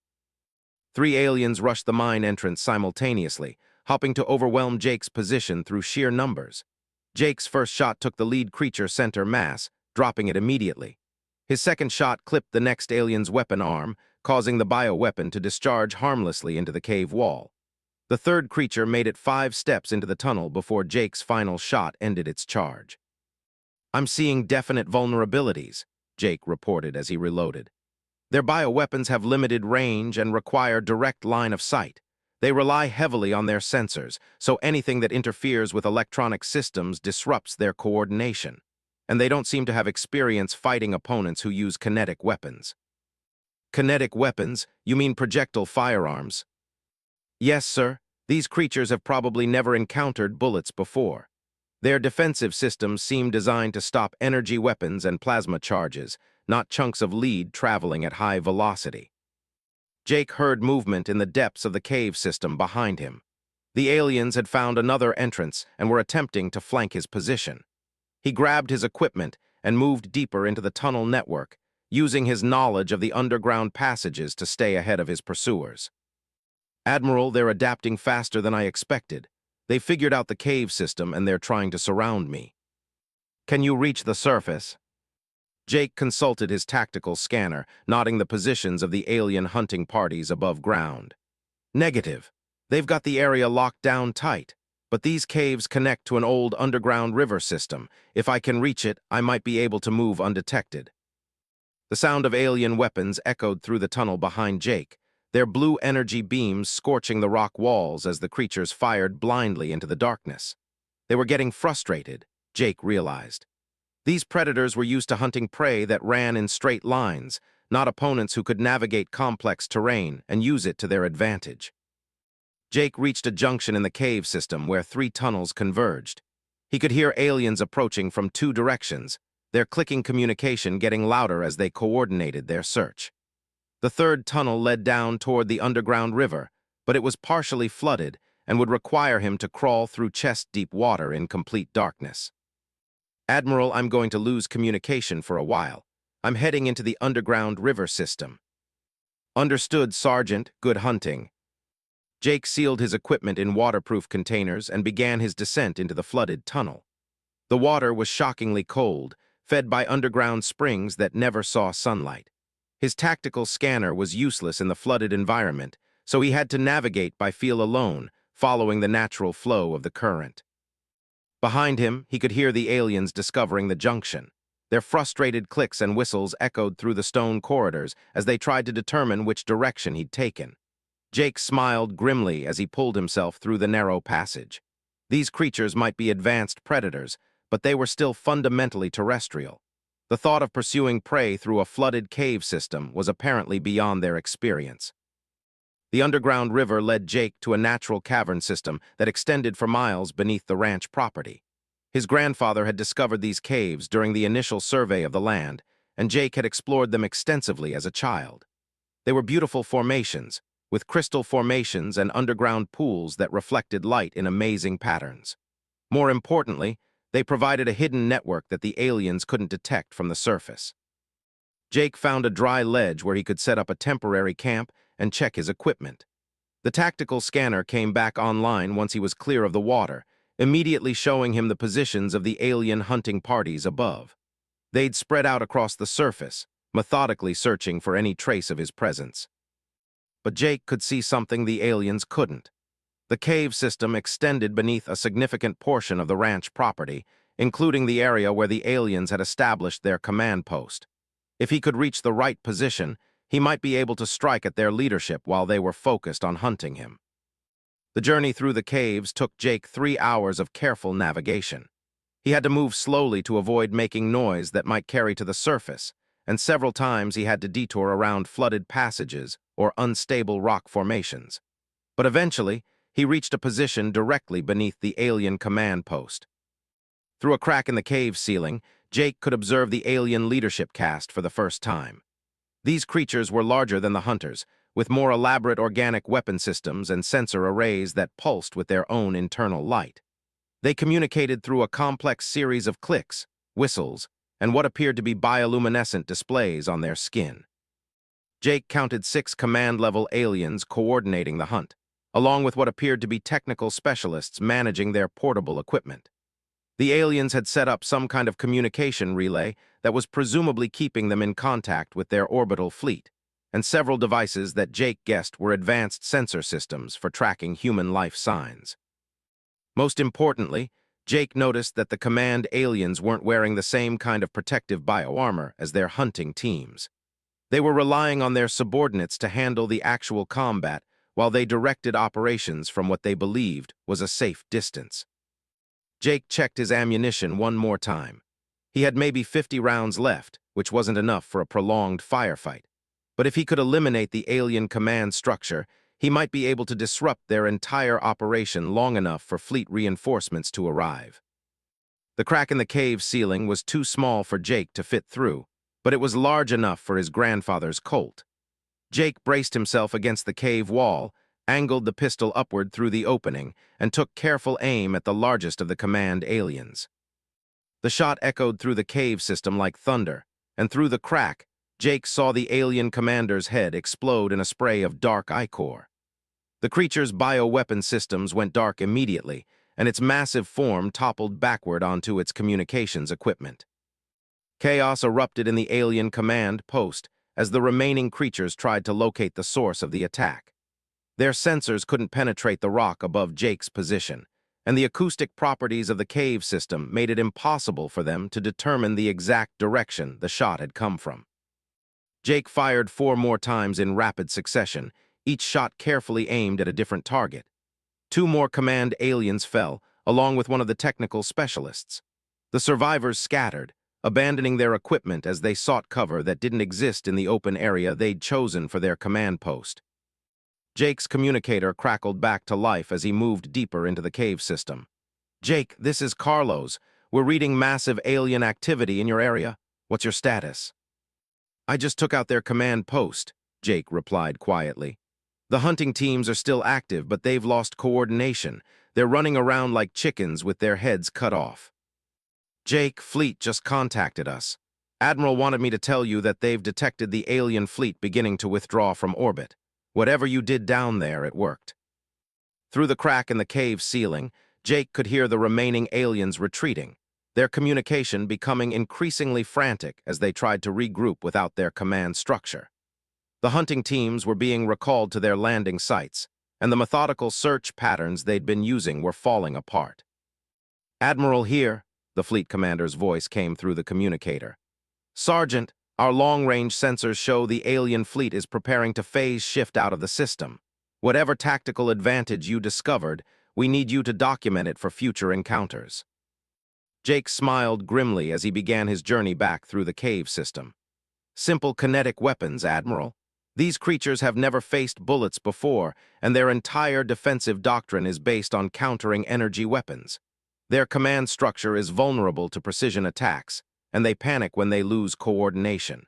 [SPEAKER 1] 3 aliens rushed the mine entrance simultaneously, hopping to overwhelm Jake's position through sheer numbers. Jake's first shot took the lead creature center mass, dropping it immediately. His second shot clipped the next alien's weapon arm, causing the bioweapon to discharge harmlessly into the cave wall. The third creature made it 5 steps into the tunnel before Jake's final shot ended its charge. "I'm seeing definite vulnerabilities," Jake reported as he reloaded. "Their bioweapons have limited range and require direct line of sight. They rely heavily on their sensors, so anything that interferes with electronic systems disrupts their coordination. And they don't seem to have experience fighting opponents who use kinetic weapons." "Kinetic weapons? You mean projectile firearms?" "Yes, sir. These creatures have probably never encountered bullets before. Their defensive systems seem designed to stop energy weapons and plasma charges, not chunks of lead traveling at high velocity." Jake heard movement in the depths of the cave system behind him. The aliens had found another entrance and were attempting to flank his position. He grabbed his equipment and moved deeper into the tunnel network, using his knowledge of the underground passages to stay ahead of his pursuers. "Admiral, they're adapting faster than I expected. They figured out the cave system and they're trying to surround me." "Can you reach the surface?" Jake consulted his tactical scanner, noting the positions of the alien hunting parties above ground. "Negative. They've got the area locked down tight, but these caves connect to an old underground river system. If I can reach it, I might be able to move undetected." The sound of alien weapons echoed through the tunnel behind Jake, their blue energy beams scorching the rock walls as the creatures fired blindly into the darkness. They were getting frustrated, Jake realized. These predators were used to hunting prey that ran in straight lines, not opponents who could navigate complex terrain and use it to their advantage. Jake reached a junction in the cave system where 3 tunnels converged. He could hear aliens approaching from 2 directions, their clicking communication getting louder as they coordinated their search. The third tunnel led down toward the underground river, but it was partially flooded and would require him to crawl through chest-deep water in complete darkness. "Admiral, I'm going to lose communication for a while. I'm heading into the underground river system." "Understood, Sergeant. Good hunting." Jake sealed his equipment in waterproof containers and began his descent into the flooded tunnel. The water was shockingly cold, fed by underground springs that never saw sunlight. His tactical scanner was useless in the flooded environment, so he had to navigate by feel alone, following the natural flow of the current. Behind him, he could hear the aliens discovering the junction. Their frustrated clicks and whistles echoed through the stone corridors as they tried to determine which direction he'd taken. Jake smiled grimly as he pulled himself through the narrow passage. These creatures might be advanced predators, but they were still fundamentally terrestrial. The thought of pursuing prey through a flooded cave system was apparently beyond their experience. The underground river led Jake to a natural cavern system that extended for miles beneath the ranch property. His grandfather had discovered these caves during the initial survey of the land, and Jake had explored them extensively as a child. They were beautiful formations, with crystal formations and underground pools that reflected light in amazing patterns. More importantly, they provided a hidden network that the aliens couldn't detect from the surface. Jake found a dry ledge where he could set up a temporary camp and check his equipment. The tactical scanner came back online once he was clear of the water, immediately showing him the positions of the alien hunting parties above. They'd spread out across the surface, methodically searching for any trace of his presence. But Jake could see something the aliens couldn't. The cave system extended beneath a significant portion of the ranch property, including the area where the aliens had established their command post. If he could reach the right position, he might be able to strike at their leadership while they were focused on hunting him. The journey through the caves took Jake 3 hours of careful navigation. He had to move slowly to avoid making noise that might carry to the surface, and several times he had to detour around flooded passages or unstable rock formations. But eventually, he reached a position directly beneath the alien command post. Through a crack in the cave ceiling, Jake could observe the alien leadership caste for the first time. These creatures were larger than the hunters, with more elaborate organic weapon systems and sensor arrays that pulsed with their own internal light. They communicated through a complex series of clicks, whistles, and what appeared to be bioluminescent displays on their skin. Jake counted 6 command-level aliens coordinating the hunt, along with what appeared to be technical specialists managing their portable equipment. The aliens had set up some kind of communication relay that was presumably keeping them in contact with their orbital fleet, and several devices that Jake guessed were advanced sensor systems for tracking human life signs. Most importantly, Jake noticed that the command aliens weren't wearing the same kind of protective bioarmor as their hunting teams. They were relying on their subordinates to handle the actual combat while they directed operations from what they believed was a safe distance. Jake checked his ammunition one more time. He had maybe 50 rounds left, which wasn't enough for a prolonged firefight. But if he could eliminate the alien command structure, he might be able to disrupt their entire operation long enough for fleet reinforcements to arrive. The crack in the cave ceiling was too small for Jake to fit through, but it was large enough for his grandfather's Colt. Jake braced himself against the cave wall, angled the pistol upward through the opening, and took careful aim at the largest of the command aliens. The shot echoed through the cave system like thunder, and through the crack, Jake saw the alien commander's head explode in a spray of dark ichor. The creature's bioweapon systems went dark immediately, and its massive form toppled backward onto its communications equipment. Chaos erupted in the alien command post as the remaining creatures tried to locate the source of the attack. Their sensors couldn't penetrate the rock above Jake's position, and the acoustic properties of the cave system made it impossible for them to determine the exact direction the shot had come from. Jake fired 4 more times in rapid succession, each shot carefully aimed at a different target. 2 more command aliens fell, along with one of the technical specialists. The survivors scattered, abandoning their equipment as they sought cover that didn't exist in the open area they'd chosen for their command post. Jake's communicator crackled back to life as he moved deeper into the cave system. "Jake, this is Carlos. We're reading massive alien activity in your area. What's your status?" "I just took out their command post," Jake replied quietly. "The hunting teams are still active, but they've lost coordination. They're running around like chickens with their heads cut off." "Jake, fleet just contacted us. Admiral wanted me to tell you that they've detected the alien fleet beginning to withdraw from orbit. Whatever you did down there, it worked." Through the crack in the cave ceiling, Jake could hear the remaining aliens retreating, their communication becoming increasingly frantic as they tried to regroup without their command structure. The hunting teams were being recalled to their landing sites, and the methodical search patterns they'd been using were falling apart. "Admiral here," the fleet commander's voice came through the communicator. "Sergeant, our long-range sensors show the alien fleet is preparing to phase shift out of the system. Whatever tactical advantage you discovered, we need you to document it for future encounters." Jake smiled grimly as he began his journey back through the cave system. "Simple kinetic weapons, Admiral. These creatures have never faced bullets before, and their entire defensive doctrine is based on countering energy weapons. Their command structure is vulnerable to precision attacks, and they panic when they lose coordination."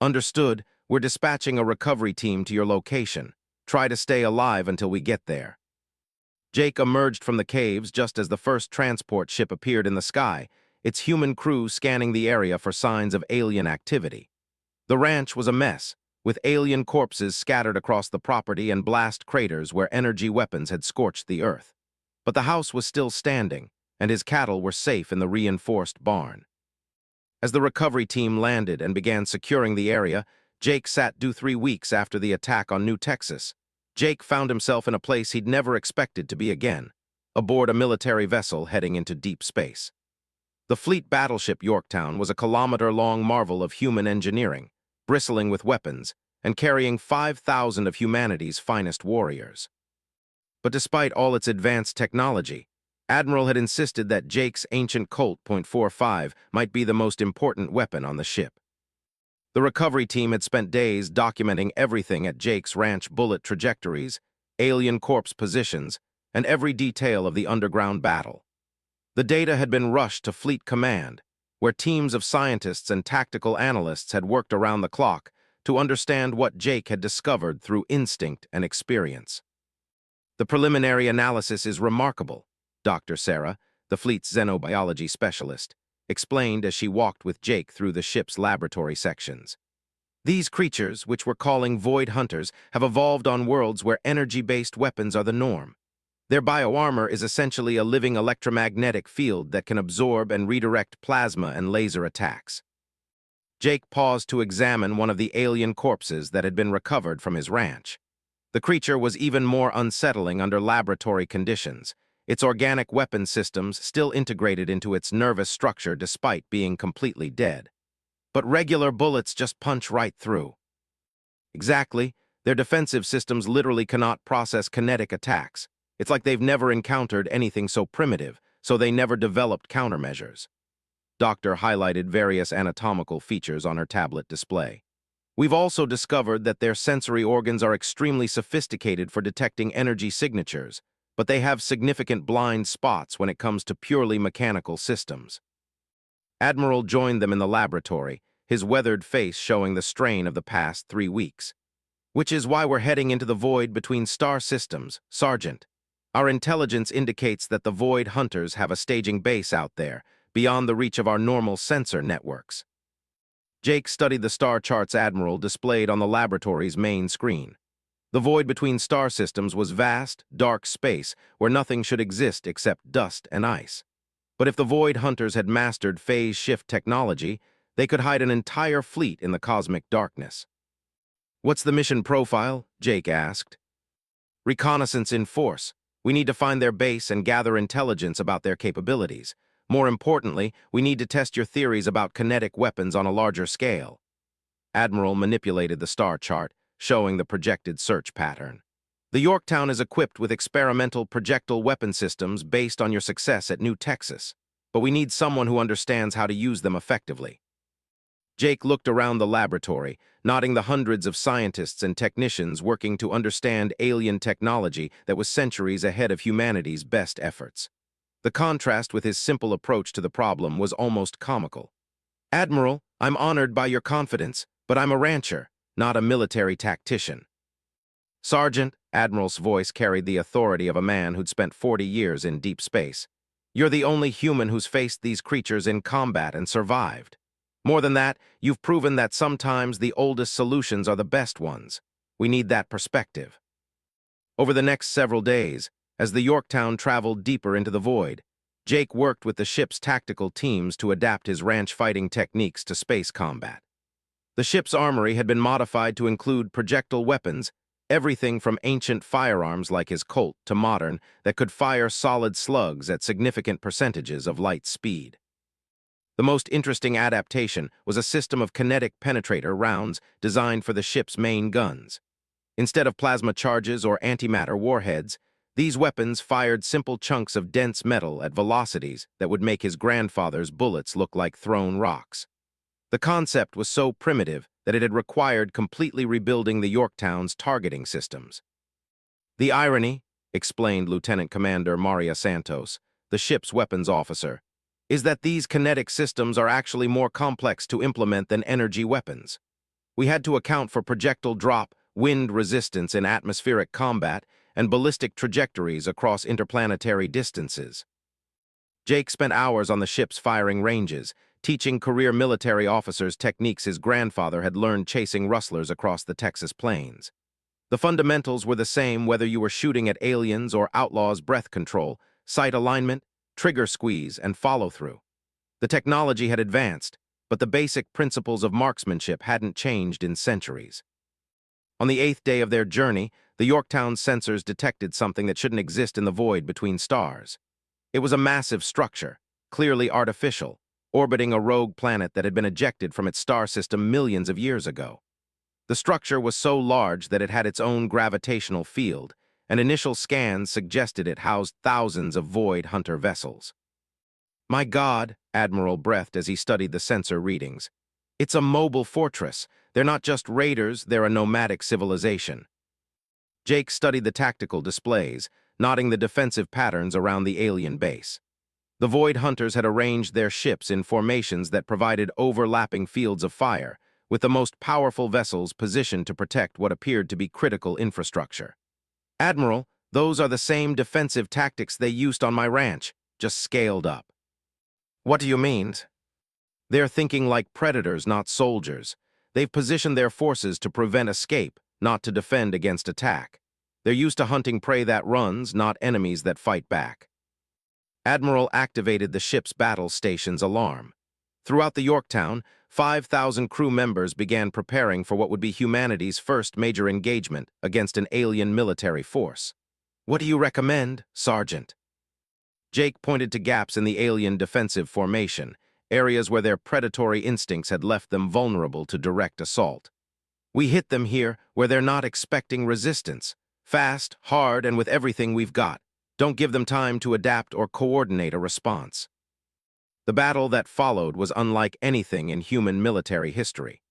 [SPEAKER 1] "Understood. We're dispatching a recovery team to your location. Try to stay alive until we get there." Jake emerged from the caves just as the first transport ship appeared in the sky, its human crew scanning the area for signs of alien activity. The ranch was a mess, with alien corpses scattered across the property and blast craters where energy weapons had scorched the earth. But the house was still standing, and his cattle were safe in the reinforced barn. As the recovery team landed and began securing the area, Jake sat due 3 weeks after the attack on New Texas. Jake found himself in a place he'd never expected to be again, aboard a military vessel heading into deep space. The fleet battleship Yorktown was a kilometer-long marvel of human engineering, bristling with weapons, and carrying 5,000 of humanity's finest warriors. But despite all its advanced technology, Admiral had insisted that Jake's ancient Colt .45 might be the most important weapon on the ship. The recovery team had spent days documenting everything at Jake's ranch: bullet trajectories, alien corpse positions, and every detail of the underground battle. The data had been rushed to Fleet Command, where teams of scientists and tactical analysts had worked around the clock to understand what Jake had discovered through instinct and experience. "The preliminary analysis is remarkable," Dr. Sarah, the fleet's xenobiology specialist, explained as she walked with Jake through the ship's laboratory sections. "These creatures, which we're calling void hunters, have evolved on worlds where energy-based weapons are the norm. Their bioarmor is essentially a living electromagnetic field that can absorb and redirect plasma and laser attacks." Jake paused to examine one of the alien corpses that had been recovered from his ranch. The creature was even more unsettling under laboratory conditions, its organic weapon systems still integrated into its nervous structure despite being completely dead. "But regular bullets just punch right through." "Exactly. Their defensive systems literally cannot process kinetic attacks. It's like they've never encountered anything so primitive, so they never developed countermeasures." Doctor highlighted various anatomical features on her tablet display. "We've also discovered that their sensory organs are extremely sophisticated for detecting energy signatures, but they have significant blind spots when it comes to purely mechanical systems." Admiral joined them in the laboratory, his weathered face showing the strain of the past 3 weeks. "Which is why we're heading into the void between star systems, Sergeant. Our intelligence indicates that the Void Hunters have a staging base out there, beyond the reach of our normal sensor networks." Jake studied the star charts Admiral displayed on the laboratory's main screen. The void between star systems was vast, dark space where nothing should exist except dust and ice. But if the Void Hunters had mastered phase shift technology, they could hide an entire fleet in the cosmic darkness. "What's the mission profile?" Jake asked. "Reconnaissance in force. We need to find their base and gather intelligence about their capabilities. More importantly, we need to test your theories about kinetic weapons on a larger scale." Admiral manipulated the star chart, showing the projected search pattern. "The Yorktown is equipped with experimental projectile weapon systems based on your success at New Texas, but we need someone who understands how to use them effectively." Jake looked around the laboratory, noting the hundreds of scientists and technicians working to understand alien technology that was centuries ahead of humanity's best efforts. The contrast with his simple approach to the problem was almost comical. "Admiral, I'm honored by your confidence, but I'm a rancher, not a military tactician." "Sergeant," Admiral's voice carried the authority of a man who'd spent 40 years in deep space, "you're the only human who's faced these creatures in combat and survived. More than that, you've proven that sometimes the oldest solutions are the best ones. We need that perspective." Over the next several days, as the Yorktown traveled deeper into the void, Jake worked with the ship's tactical teams to adapt his ranch fighting techniques to space combat. The ship's armory had been modified to include projectile weapons, everything from ancient firearms like his Colt to modern that could fire solid slugs at significant percentages of light speed. The most interesting adaptation was a system of kinetic penetrator rounds designed for the ship's main guns. Instead of plasma charges or antimatter warheads, these weapons fired simple chunks of dense metal at velocities that would make his grandfather's bullets look like thrown rocks. The concept was so primitive that it had required completely rebuilding the Yorktown's targeting systems. "The irony," explained Lieutenant Commander Maria Santos, the ship's weapons officer, "is that these kinetic systems are actually more complex to implement than energy weapons. We had to account for projectile drop, wind resistance in atmospheric combat, and ballistic trajectories across interplanetary distances." Jake spent hours on the ship's firing ranges, teaching career military officers techniques his grandfather had learned chasing rustlers across the Texas plains. The fundamentals were the same whether you were shooting at aliens or outlaws: breath control, sight alignment, trigger squeeze, and follow-through. The technology had advanced, but the basic principles of marksmanship hadn't changed in centuries. On the 8th day of their journey, the Yorktown sensors detected something that shouldn't exist in the void between stars. It was a massive structure, clearly artificial, orbiting a rogue planet that had been ejected from its star system millions of years ago. The structure was so large that it had its own gravitational field, and initial scans suggested it housed thousands of Void Hunter vessels. My God, Admiral breathed as he studied the sensor readings. It's a mobile fortress. They're not just raiders, they're a nomadic civilization. Jake studied the tactical displays, noting the defensive patterns around the alien base. The Void Hunters had arranged their ships in formations that provided overlapping fields of fire, with the most powerful vessels positioned to protect what appeared to be critical infrastructure. Admiral, those are the same defensive tactics they used on my ranch, just scaled up. What do you mean? They're thinking like predators, not soldiers. They've positioned their forces to prevent escape, not to defend against attack. They're used to hunting prey that runs, not enemies that fight back. Admiral activated the ship's battle station's alarm. Throughout the Yorktown, 5,000 crew members began preparing for what would be humanity's first major engagement against an alien military force. What do you recommend, Sergeant? Jake pointed to gaps in the alien defensive formation, areas where their predatory instincts had left them vulnerable to direct assault. We hit them here where they're not expecting resistance. Fast, hard, and with everything we've got. Don't give them time to adapt or coordinate a response. The battle that followed was unlike anything in human military history.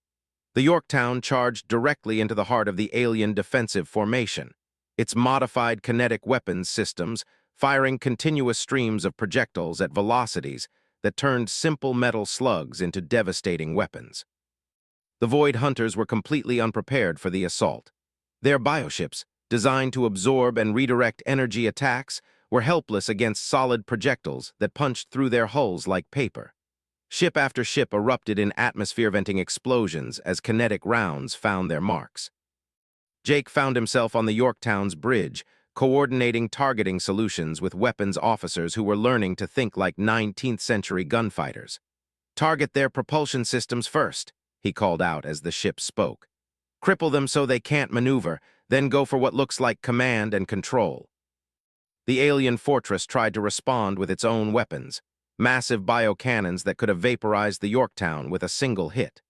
[SPEAKER 1] The Yorktown charged directly into the heart of the alien defensive formation, its modified kinetic weapons systems firing continuous streams of projectiles at velocities that turned simple metal slugs into devastating weapons. The Void Hunters were completely unprepared for the assault. Their bioships, designed to absorb and redirect energy attacks, were helpless against solid projectiles that punched through their hulls like paper. Ship after ship erupted in atmosphere-venting explosions as kinetic rounds found their marks. Jake found himself on the Yorktown's bridge, coordinating targeting solutions with weapons officers who were learning to think like 19th-century gunfighters. Target their propulsion systems first, he called out as the ship spoke. Cripple them so they can't maneuver, then go for what looks like command and control. The alien fortress tried to respond with its own weapons, massive biocannons that could have vaporized the Yorktown with a single hit.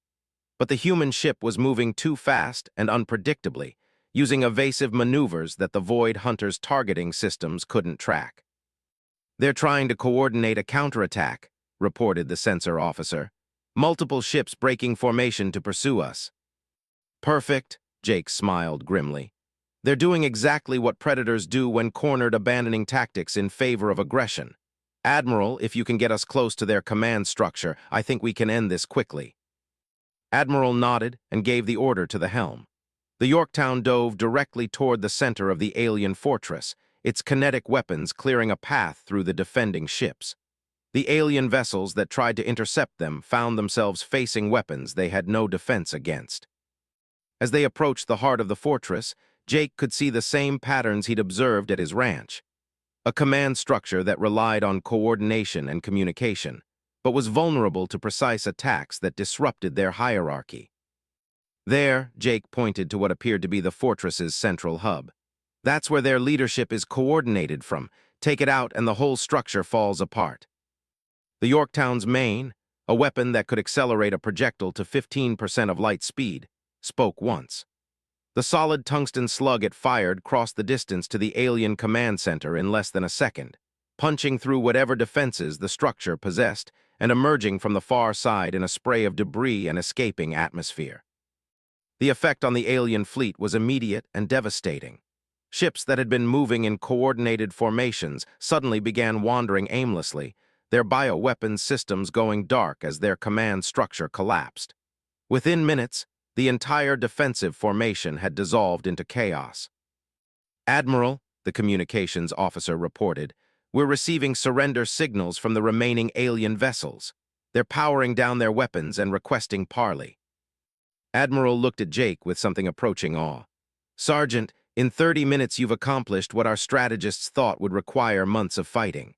[SPEAKER 1] But the human ship was moving too fast and unpredictably, using evasive maneuvers that the Void Hunters' targeting systems couldn't track. They're trying to coordinate a counterattack, reported the sensor officer. Multiple ships breaking formation to pursue us. Perfect, Jake smiled grimly. They're doing exactly what predators do when cornered, abandoning tactics in favor of aggression. Admiral, if you can get us close to their command structure, I think we can end this quickly. Admiral nodded and gave the order to the helm. The Yorktown dove directly toward the center of the alien fortress, its kinetic weapons clearing a path through the defending ships. The alien vessels that tried to intercept them found themselves facing weapons they had no defense against. As they approached the heart of the fortress, Jake could see the same patterns he'd observed at his ranch. A command structure that relied on coordination and communication, but was vulnerable to precise attacks that disrupted their hierarchy. There, Jake pointed to what appeared to be the fortress's central hub. That's where their leadership is coordinated from. Take it out and the whole structure falls apart. The Yorktown's main, a weapon that could accelerate a projectile to 15% of light speed, spoke once. The solid tungsten slug it fired crossed the distance to the alien command center in less than a second, punching through whatever defenses the structure possessed and emerging from the far side in a spray of debris and escaping atmosphere. The effect on the alien fleet was immediate and devastating. Ships that had been moving in coordinated formations suddenly began wandering aimlessly, their bioweapons systems going dark as their command structure collapsed. Within minutes, the entire defensive formation had dissolved into chaos. Admiral, the communications officer reported, we're receiving surrender signals from the remaining alien vessels. They're powering down their weapons and requesting parley. Admiral looked at Jake with something approaching awe. Sergeant, in 30 minutes you've accomplished what our strategists thought would require months of fighting.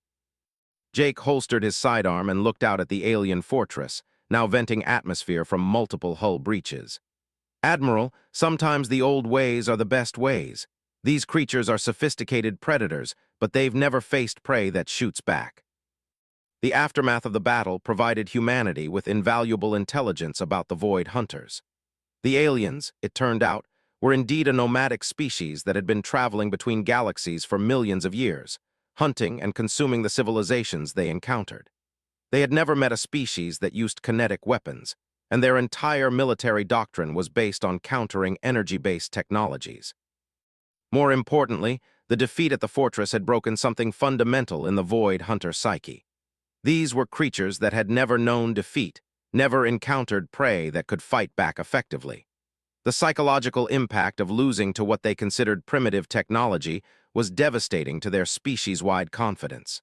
[SPEAKER 1] Jake holstered his sidearm and looked out at the alien fortress, now venting atmosphere from multiple hull breaches. Admiral, sometimes the old ways are the best ways. These creatures are sophisticated predators, but they've never faced prey that shoots back. The aftermath of the battle provided humanity with invaluable intelligence about the Void Hunters. The aliens, it turned out, were indeed a nomadic species that had been traveling between galaxies for millions of years, hunting and consuming the civilizations they encountered. They had never met a species that used kinetic weapons, and their entire military doctrine was based on countering energy-based technologies. More importantly, the defeat at the fortress had broken something fundamental in the Void Hunter psyche. These were creatures that had never known defeat, never encountered prey that could fight back effectively. The psychological impact of losing to what they considered primitive technology was devastating to their species-wide confidence.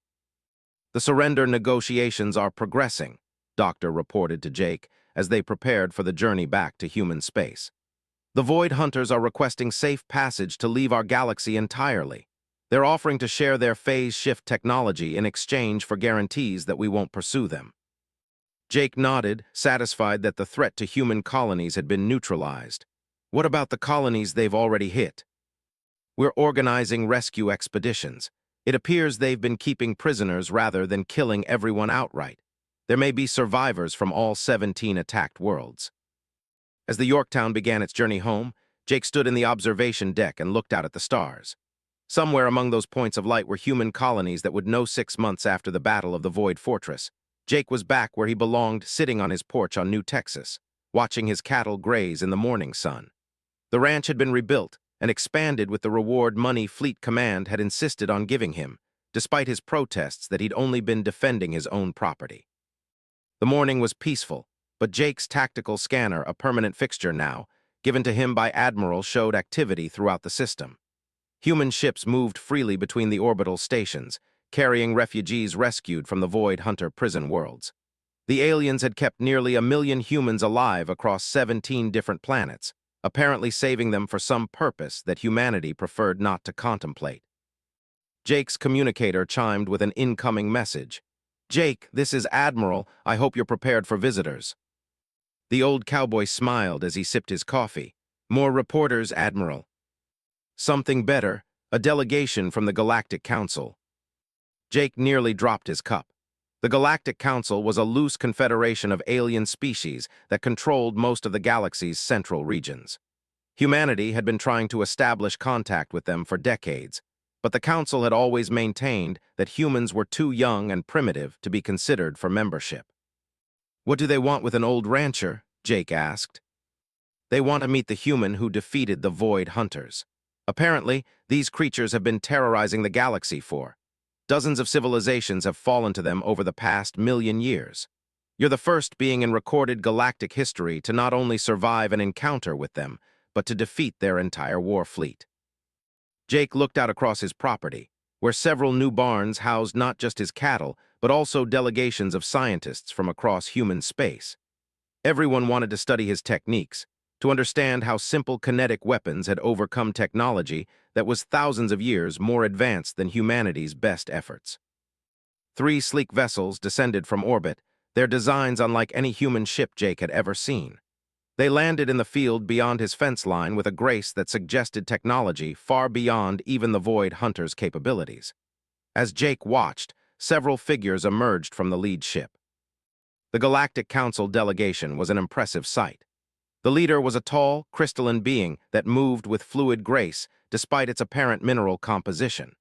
[SPEAKER 1] The surrender negotiations are progressing, Doctor reported to Jake as they prepared for the journey back to human space. The Void Hunters are requesting safe passage to leave our galaxy entirely. They're offering to share their phase shift technology in exchange for guarantees that we won't pursue them. Jake nodded, satisfied that the threat to human colonies had been neutralized. What about the colonies they've already hit? We're organizing rescue expeditions. It appears they've been keeping prisoners rather than killing everyone outright. There may be survivors from all 17 attacked worlds. As the Yorktown began its journey home, Jake stood in the observation deck and looked out at the stars. Somewhere among those points of light were human colonies that would know 6 months after the Battle of the Void Fortress. Jake was back where he belonged, sitting on his porch on New Texas, watching his cattle graze in the morning sun. The ranch had been rebuilt and expanded with the reward money Fleet Command had insisted on giving him, despite his protests that he'd only been defending his own property. The morning was peaceful, but Jake's tactical scanner, a permanent fixture now, given to him by Admiral, showed activity throughout the system. Human ships moved freely between the orbital stations, carrying refugees rescued from the Void Hunter prison worlds. The aliens had kept nearly 1 million humans alive across 17 different planets, apparently saving them for some purpose that humanity preferred not to contemplate. Jake's communicator chimed with an incoming message. "Jake, this is Admiral. I hope you're prepared for visitors." The old cowboy smiled as he sipped his coffee. "More reporters, Admiral." "Something better, a delegation from the Galactic Council." Jake nearly dropped his cup. The Galactic Council was a loose confederation of alien species that controlled most of the galaxy's central regions. Humanity had been trying to establish contact with them for decades, but the Council had always maintained that humans were too young and primitive to be considered for membership. "What do they want with an old rancher?" Jake asked. "They want to meet the human who defeated the Void Hunters. Apparently, these creatures have been terrorizing the galaxy for. Dozens of civilizations have fallen to them over the past 1,000,000 years. You're the first being in recorded galactic history to not only survive an encounter with them, but to defeat their entire war fleet." Jake looked out across his property, where several new barns housed not just his cattle, but also delegations of scientists from across human space. Everyone wanted to study his techniques, to understand how simple kinetic weapons had overcome technology that was thousands of years more advanced than humanity's best efforts. 3 sleek vessels descended from orbit, their designs unlike any human ship Jake had ever seen. They landed in the field beyond his fence line with a grace that suggested technology far beyond even the Void Hunter's capabilities. As Jake watched, several figures emerged from the lead ship. The Galactic Council delegation was an impressive sight. The leader was a tall, crystalline being that moved with fluid grace despite its apparent mineral composition.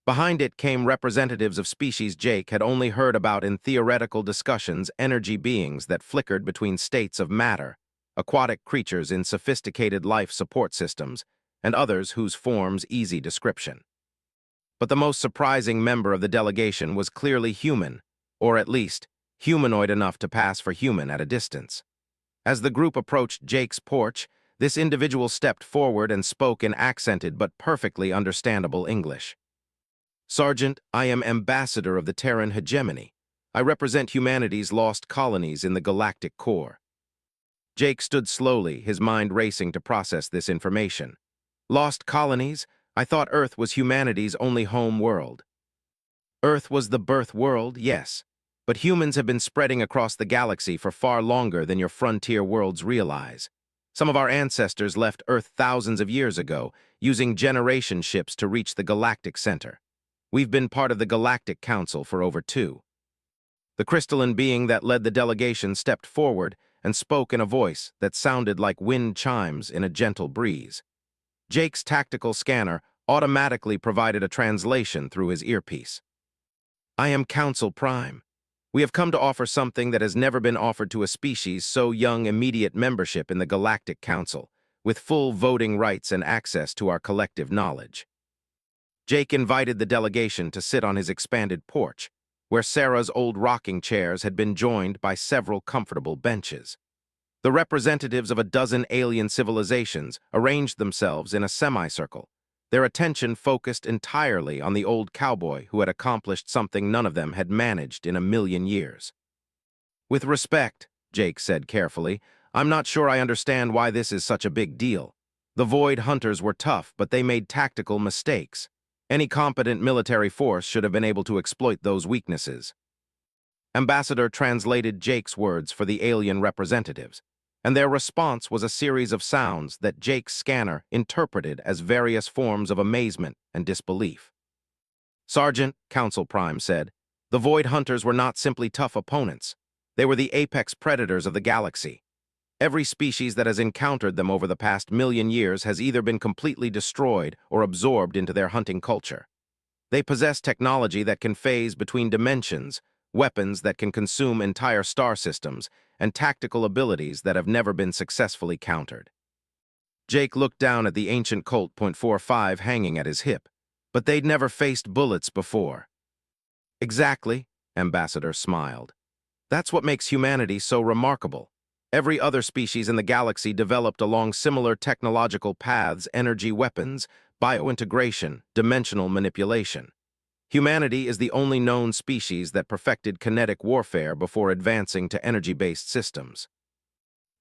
[SPEAKER 1] Behind it came representatives of species Jake had only heard about in theoretical discussions, energy beings that flickered between states of matter, aquatic creatures in sophisticated life support systems, and others whose forms easy description. But the most surprising member of the delegation was clearly human, or at least, humanoid enough to pass for human at a distance. As the group approached Jake's porch, this individual stepped forward and spoke in accented but perfectly understandable English. "Sergeant, I am ambassador of the Terran hegemony. I represent humanity's lost colonies in the galactic core." Jake stood slowly, his mind racing to process this information. "Lost colonies? I thought Earth was humanity's only home world." "Earth was the birth world, yes. But humans have been spreading across the galaxy for far longer than your frontier worlds realize. Some of our ancestors left Earth thousands of years ago, using generation ships to reach the galactic center. We've been part of the Galactic Council for over 2. The crystalline being that led the delegation stepped forward and spoke in a voice that sounded like wind chimes in a gentle breeze. Jake's tactical scanner automatically provided a translation through his earpiece. "I am Council Prime. We have come to offer something that has never been offered to a species so young immediate membership in the Galactic Council, with full voting rights and access to our collective knowledge." Jake invited the delegation to sit on his expanded porch, where Sarah's old rocking chairs had been joined by several comfortable benches. The representatives of a dozen alien civilizations arranged themselves in a semicircle, their attention focused entirely on the old cowboy who had accomplished something none of them had managed in 1,000,000 years. "With respect," Jake said carefully, "I'm not sure I understand why this is such a big deal. The Void Hunters were tough, but they made tactical mistakes. Any competent military force should have been able to exploit those weaknesses." Ambassador translated Jake's words for the alien representatives, and their response was a series of sounds that Jake's scanner interpreted as various forms of amazement and disbelief. "Sergeant," Council Prime said, "the Void Hunters were not simply tough opponents. They were the apex predators of the galaxy. Every species that has encountered them over the past 1,000,000 years has either been completely destroyed or absorbed into their hunting culture. They possess technology that can phase between dimensions, weapons that can consume entire star systems, and tactical abilities that have never been successfully countered." Jake looked down at the ancient Colt .45 hanging at his hip, but they'd never faced bullets before. "Exactly," Ambassador smiled. "That's what makes humanity so remarkable. Every other species in the galaxy developed along similar technological paths: energy weapons, biointegration, dimensional manipulation. Humanity is the only known species that perfected kinetic warfare before advancing to energy-based systems."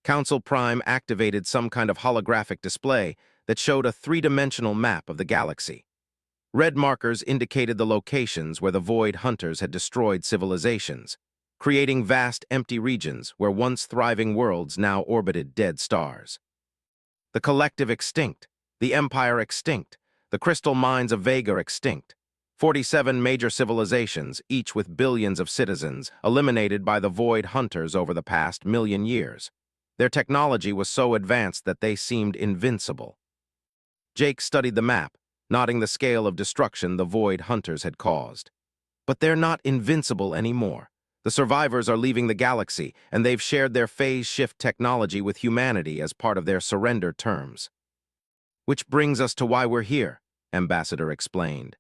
[SPEAKER 1] Council Prime activated some kind of holographic display that showed a three-dimensional map of the galaxy. Red markers indicated the locations where the Void Hunters had destroyed civilizations, creating vast empty regions where once thriving worlds now orbited dead stars. The Collective extinct, the Empire extinct, the crystal mines of Vega extinct. 47 major civilizations, each with billions of citizens, eliminated by the Void Hunters over the past 1,000,000 years. Their technology was so advanced that they seemed invincible. Jake studied the map, noting the scale of destruction the Void Hunters had caused. "But they're not invincible anymore. The survivors are leaving the galaxy, and they've shared their phase shift technology with humanity as part of their surrender terms." "Which brings us to why we're here," Ambassador explained.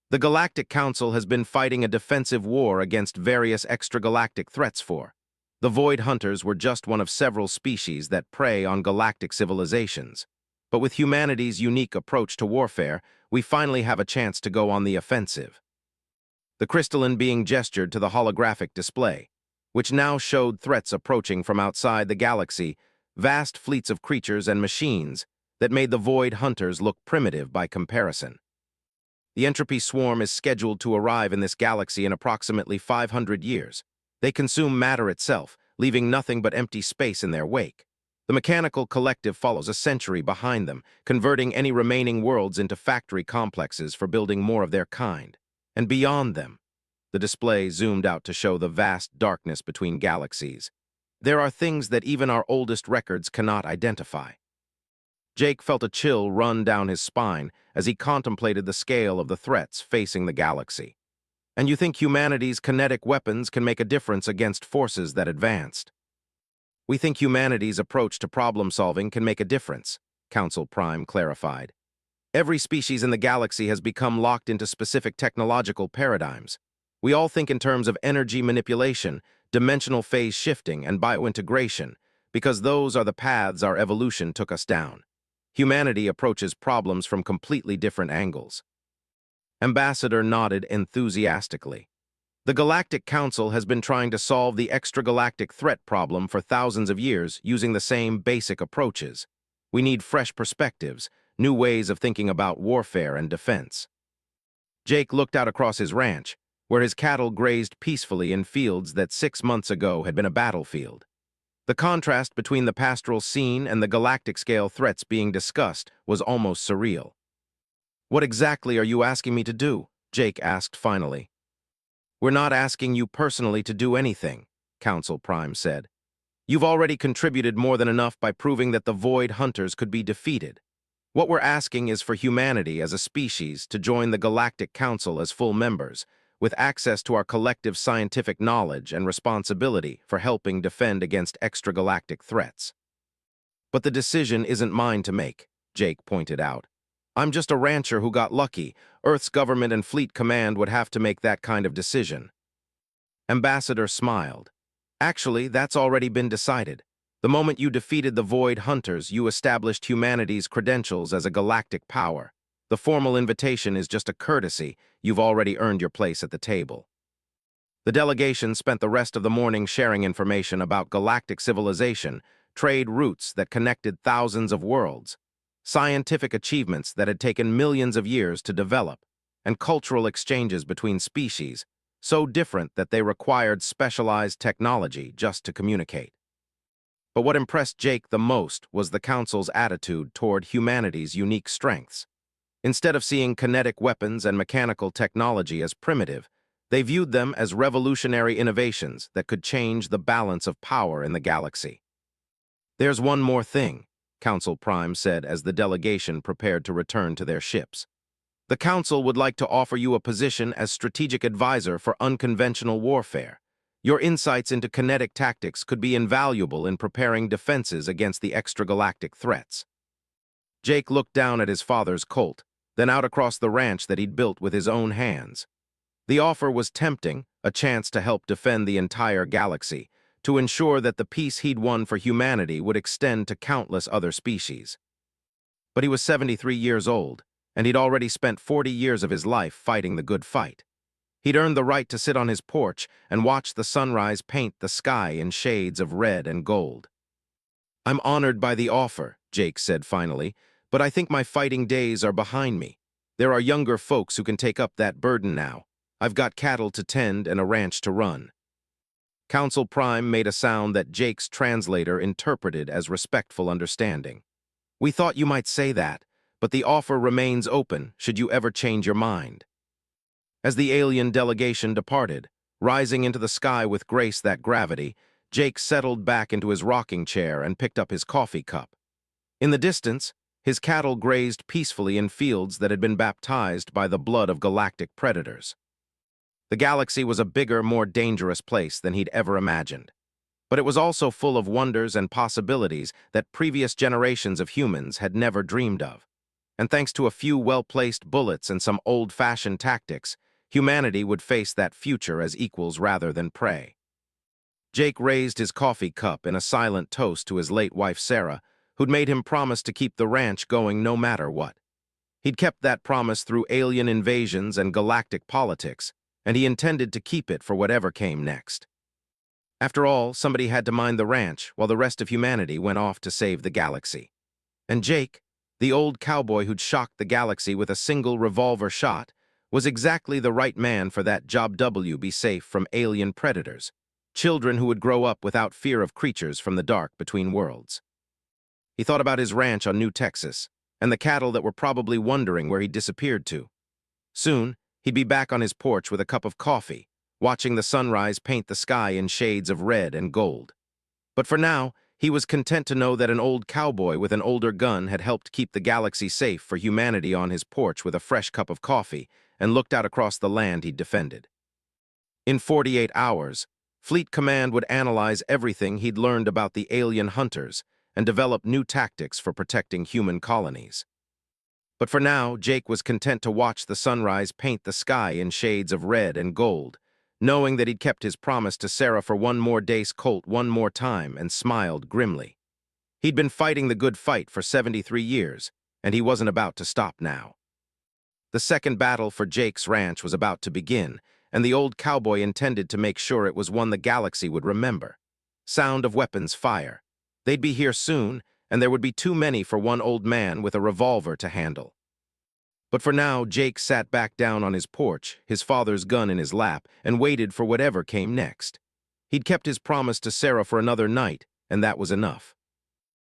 [SPEAKER 1] "The Galactic Council has been fighting a defensive war against various extragalactic threats for. The Void Hunters were just one of several species that prey on galactic civilizations. But with humanity's unique approach to warfare, we finally have a chance to go on the offensive." The crystalline being gestured to the holographic display, which now showed threats approaching from outside the galaxy, vast fleets of creatures and machines that made the Void Hunters look primitive by comparison. "The entropy swarm is scheduled to arrive in this galaxy in approximately 500 years. They consume matter itself, leaving nothing but empty space in their wake. The mechanical collective follows a century behind them, converting any remaining worlds into factory complexes for building more of their kind. And beyond them," the display zoomed out to show the vast darkness between galaxies, "there are things that even our oldest records cannot identify." Jake felt a chill run down his spine as he contemplated the scale of the threats facing the galaxy. "And you think humanity's kinetic weapons can make a difference against forces that advanced?" "We think humanity's approach to problem-solving can make a difference," Council Prime clarified. "Every species in the galaxy has become locked into specific technological paradigms. We all think in terms of energy manipulation, dimensional phase shifting, and biointegration, because those are the paths our evolution took us down. Humanity approaches problems from completely different angles." Ambassador nodded enthusiastically. "The Galactic Council has been trying to solve the extragalactic threat problem for thousands of years using the same basic approaches. We need fresh perspectives, new ways of thinking about warfare and defense." Jake looked out across his ranch, where his cattle grazed peacefully in fields that 6 months ago had been a battlefield. The contrast between the pastoral scene and the galactic-scale threats being discussed was almost surreal. "What exactly are you asking me to do?" Jake asked finally. "We're not asking you personally to do anything," Council Prime said. "You've already contributed more than enough by proving that the Void Hunters could be defeated. What we're asking is for humanity as a species to join the Galactic Council as full members, with access to our collective scientific knowledge and responsibility for helping defend against extragalactic threats." "But the decision isn't mine to make," Jake pointed out. "I'm just a rancher who got lucky. Earth's government and fleet command would have to make that kind of decision." Ambassador smiled. "Actually, that's already been decided. The moment you defeated the Void Hunters, you established humanity's credentials as a galactic power. The formal invitation is just a courtesy. You've already earned your place at the table." The delegation spent the rest of the morning sharing information about galactic civilization, trade routes that connected thousands of worlds, scientific achievements that had taken millions of years to develop, and cultural exchanges between species, so different that they required specialized technology just to communicate. But what impressed Jake the most was the Council's attitude toward humanity's unique strengths. Instead of seeing kinetic weapons and mechanical technology as primitive, they viewed them as revolutionary innovations that could change the balance of power in the galaxy. "There's one more thing," Council Prime said as the delegation prepared to return to their ships. "The Council would like to offer you a position as strategic advisor for unconventional warfare. Your insights into kinetic tactics could be invaluable in preparing defenses against the extragalactic threats." Jake looked down at his father's Colt, then out across the ranch that he'd built with his own hands. The offer was tempting, a chance to help defend the entire galaxy, to ensure that the peace he'd won for humanity would extend to countless other species. But he was 73 years old, and he'd already spent 40 years of his life fighting the good fight. He'd earned the right to sit on his porch and watch the sunrise paint the sky in shades of red and gold. "I'm honored by the offer," Jake said finally, "but I think my fighting days are behind me. There are younger folks who can take up that burden now. I've got cattle to tend and a ranch to run." Council Prime made a sound that Jake's translator interpreted as respectful understanding. "We thought you might say that, but the offer remains open should you ever change your mind." As the alien delegation departed, rising into the sky with grace that gravity, Jake settled back into his rocking chair and picked up his coffee cup. In the distance, his cattle grazed peacefully in fields that had been baptized by the blood of galactic predators. The galaxy was a bigger, more dangerous place than he'd ever imagined. But it was also full of wonders and possibilities that previous generations of humans had never dreamed of. And thanks to a few well-placed bullets and some old-fashioned tactics, humanity would face that future as equals rather than prey. Jake raised his coffee cup in a silent toast to his late wife Sarah, who'd made him promise to keep the ranch going no matter what. He'd kept that promise through alien invasions and galactic politics, and he intended to keep it for whatever came next. After all, somebody had to mind the ranch while the rest of humanity went off to save the galaxy. And Jake, the old cowboy who'd shocked the galaxy with a single revolver shot, was exactly the right man for that job. Be safe from alien predators, children who would grow up without fear of creatures from the dark between worlds. He thought about his ranch on New Texas, and the cattle that were probably wondering where he'd disappeared to. Soon, he'd be back on his porch with a cup of coffee, watching the sunrise paint the sky in shades of red and gold. But for now, he was content to know that an old cowboy with an older gun had helped keep the galaxy safe for humanity on his porch with a fresh cup of coffee and looked out across the land he'd defended. In 48 hours, Fleet Command would analyze everything he'd learned about the alien hunters and develop new tactics for protecting human colonies. But for now, Jake was content to watch the sunrise paint the sky in shades of red and gold, knowing that he'd kept his promise to Sarah for one more day's colt one more time, and smiled grimly. He'd been fighting the good fight for 73 years, and he wasn't about to stop now. The second battle for Jake's ranch was about to begin, and the old cowboy intended to make sure it was one the galaxy would remember. Sound of weapons fire. They'd be here soon, and there would be too many for one old man with a revolver to handle. But for now, Jake sat back down on his porch, his father's gun in his lap, and waited for whatever came next. He'd kept his promise to Sarah for another night, and that was enough.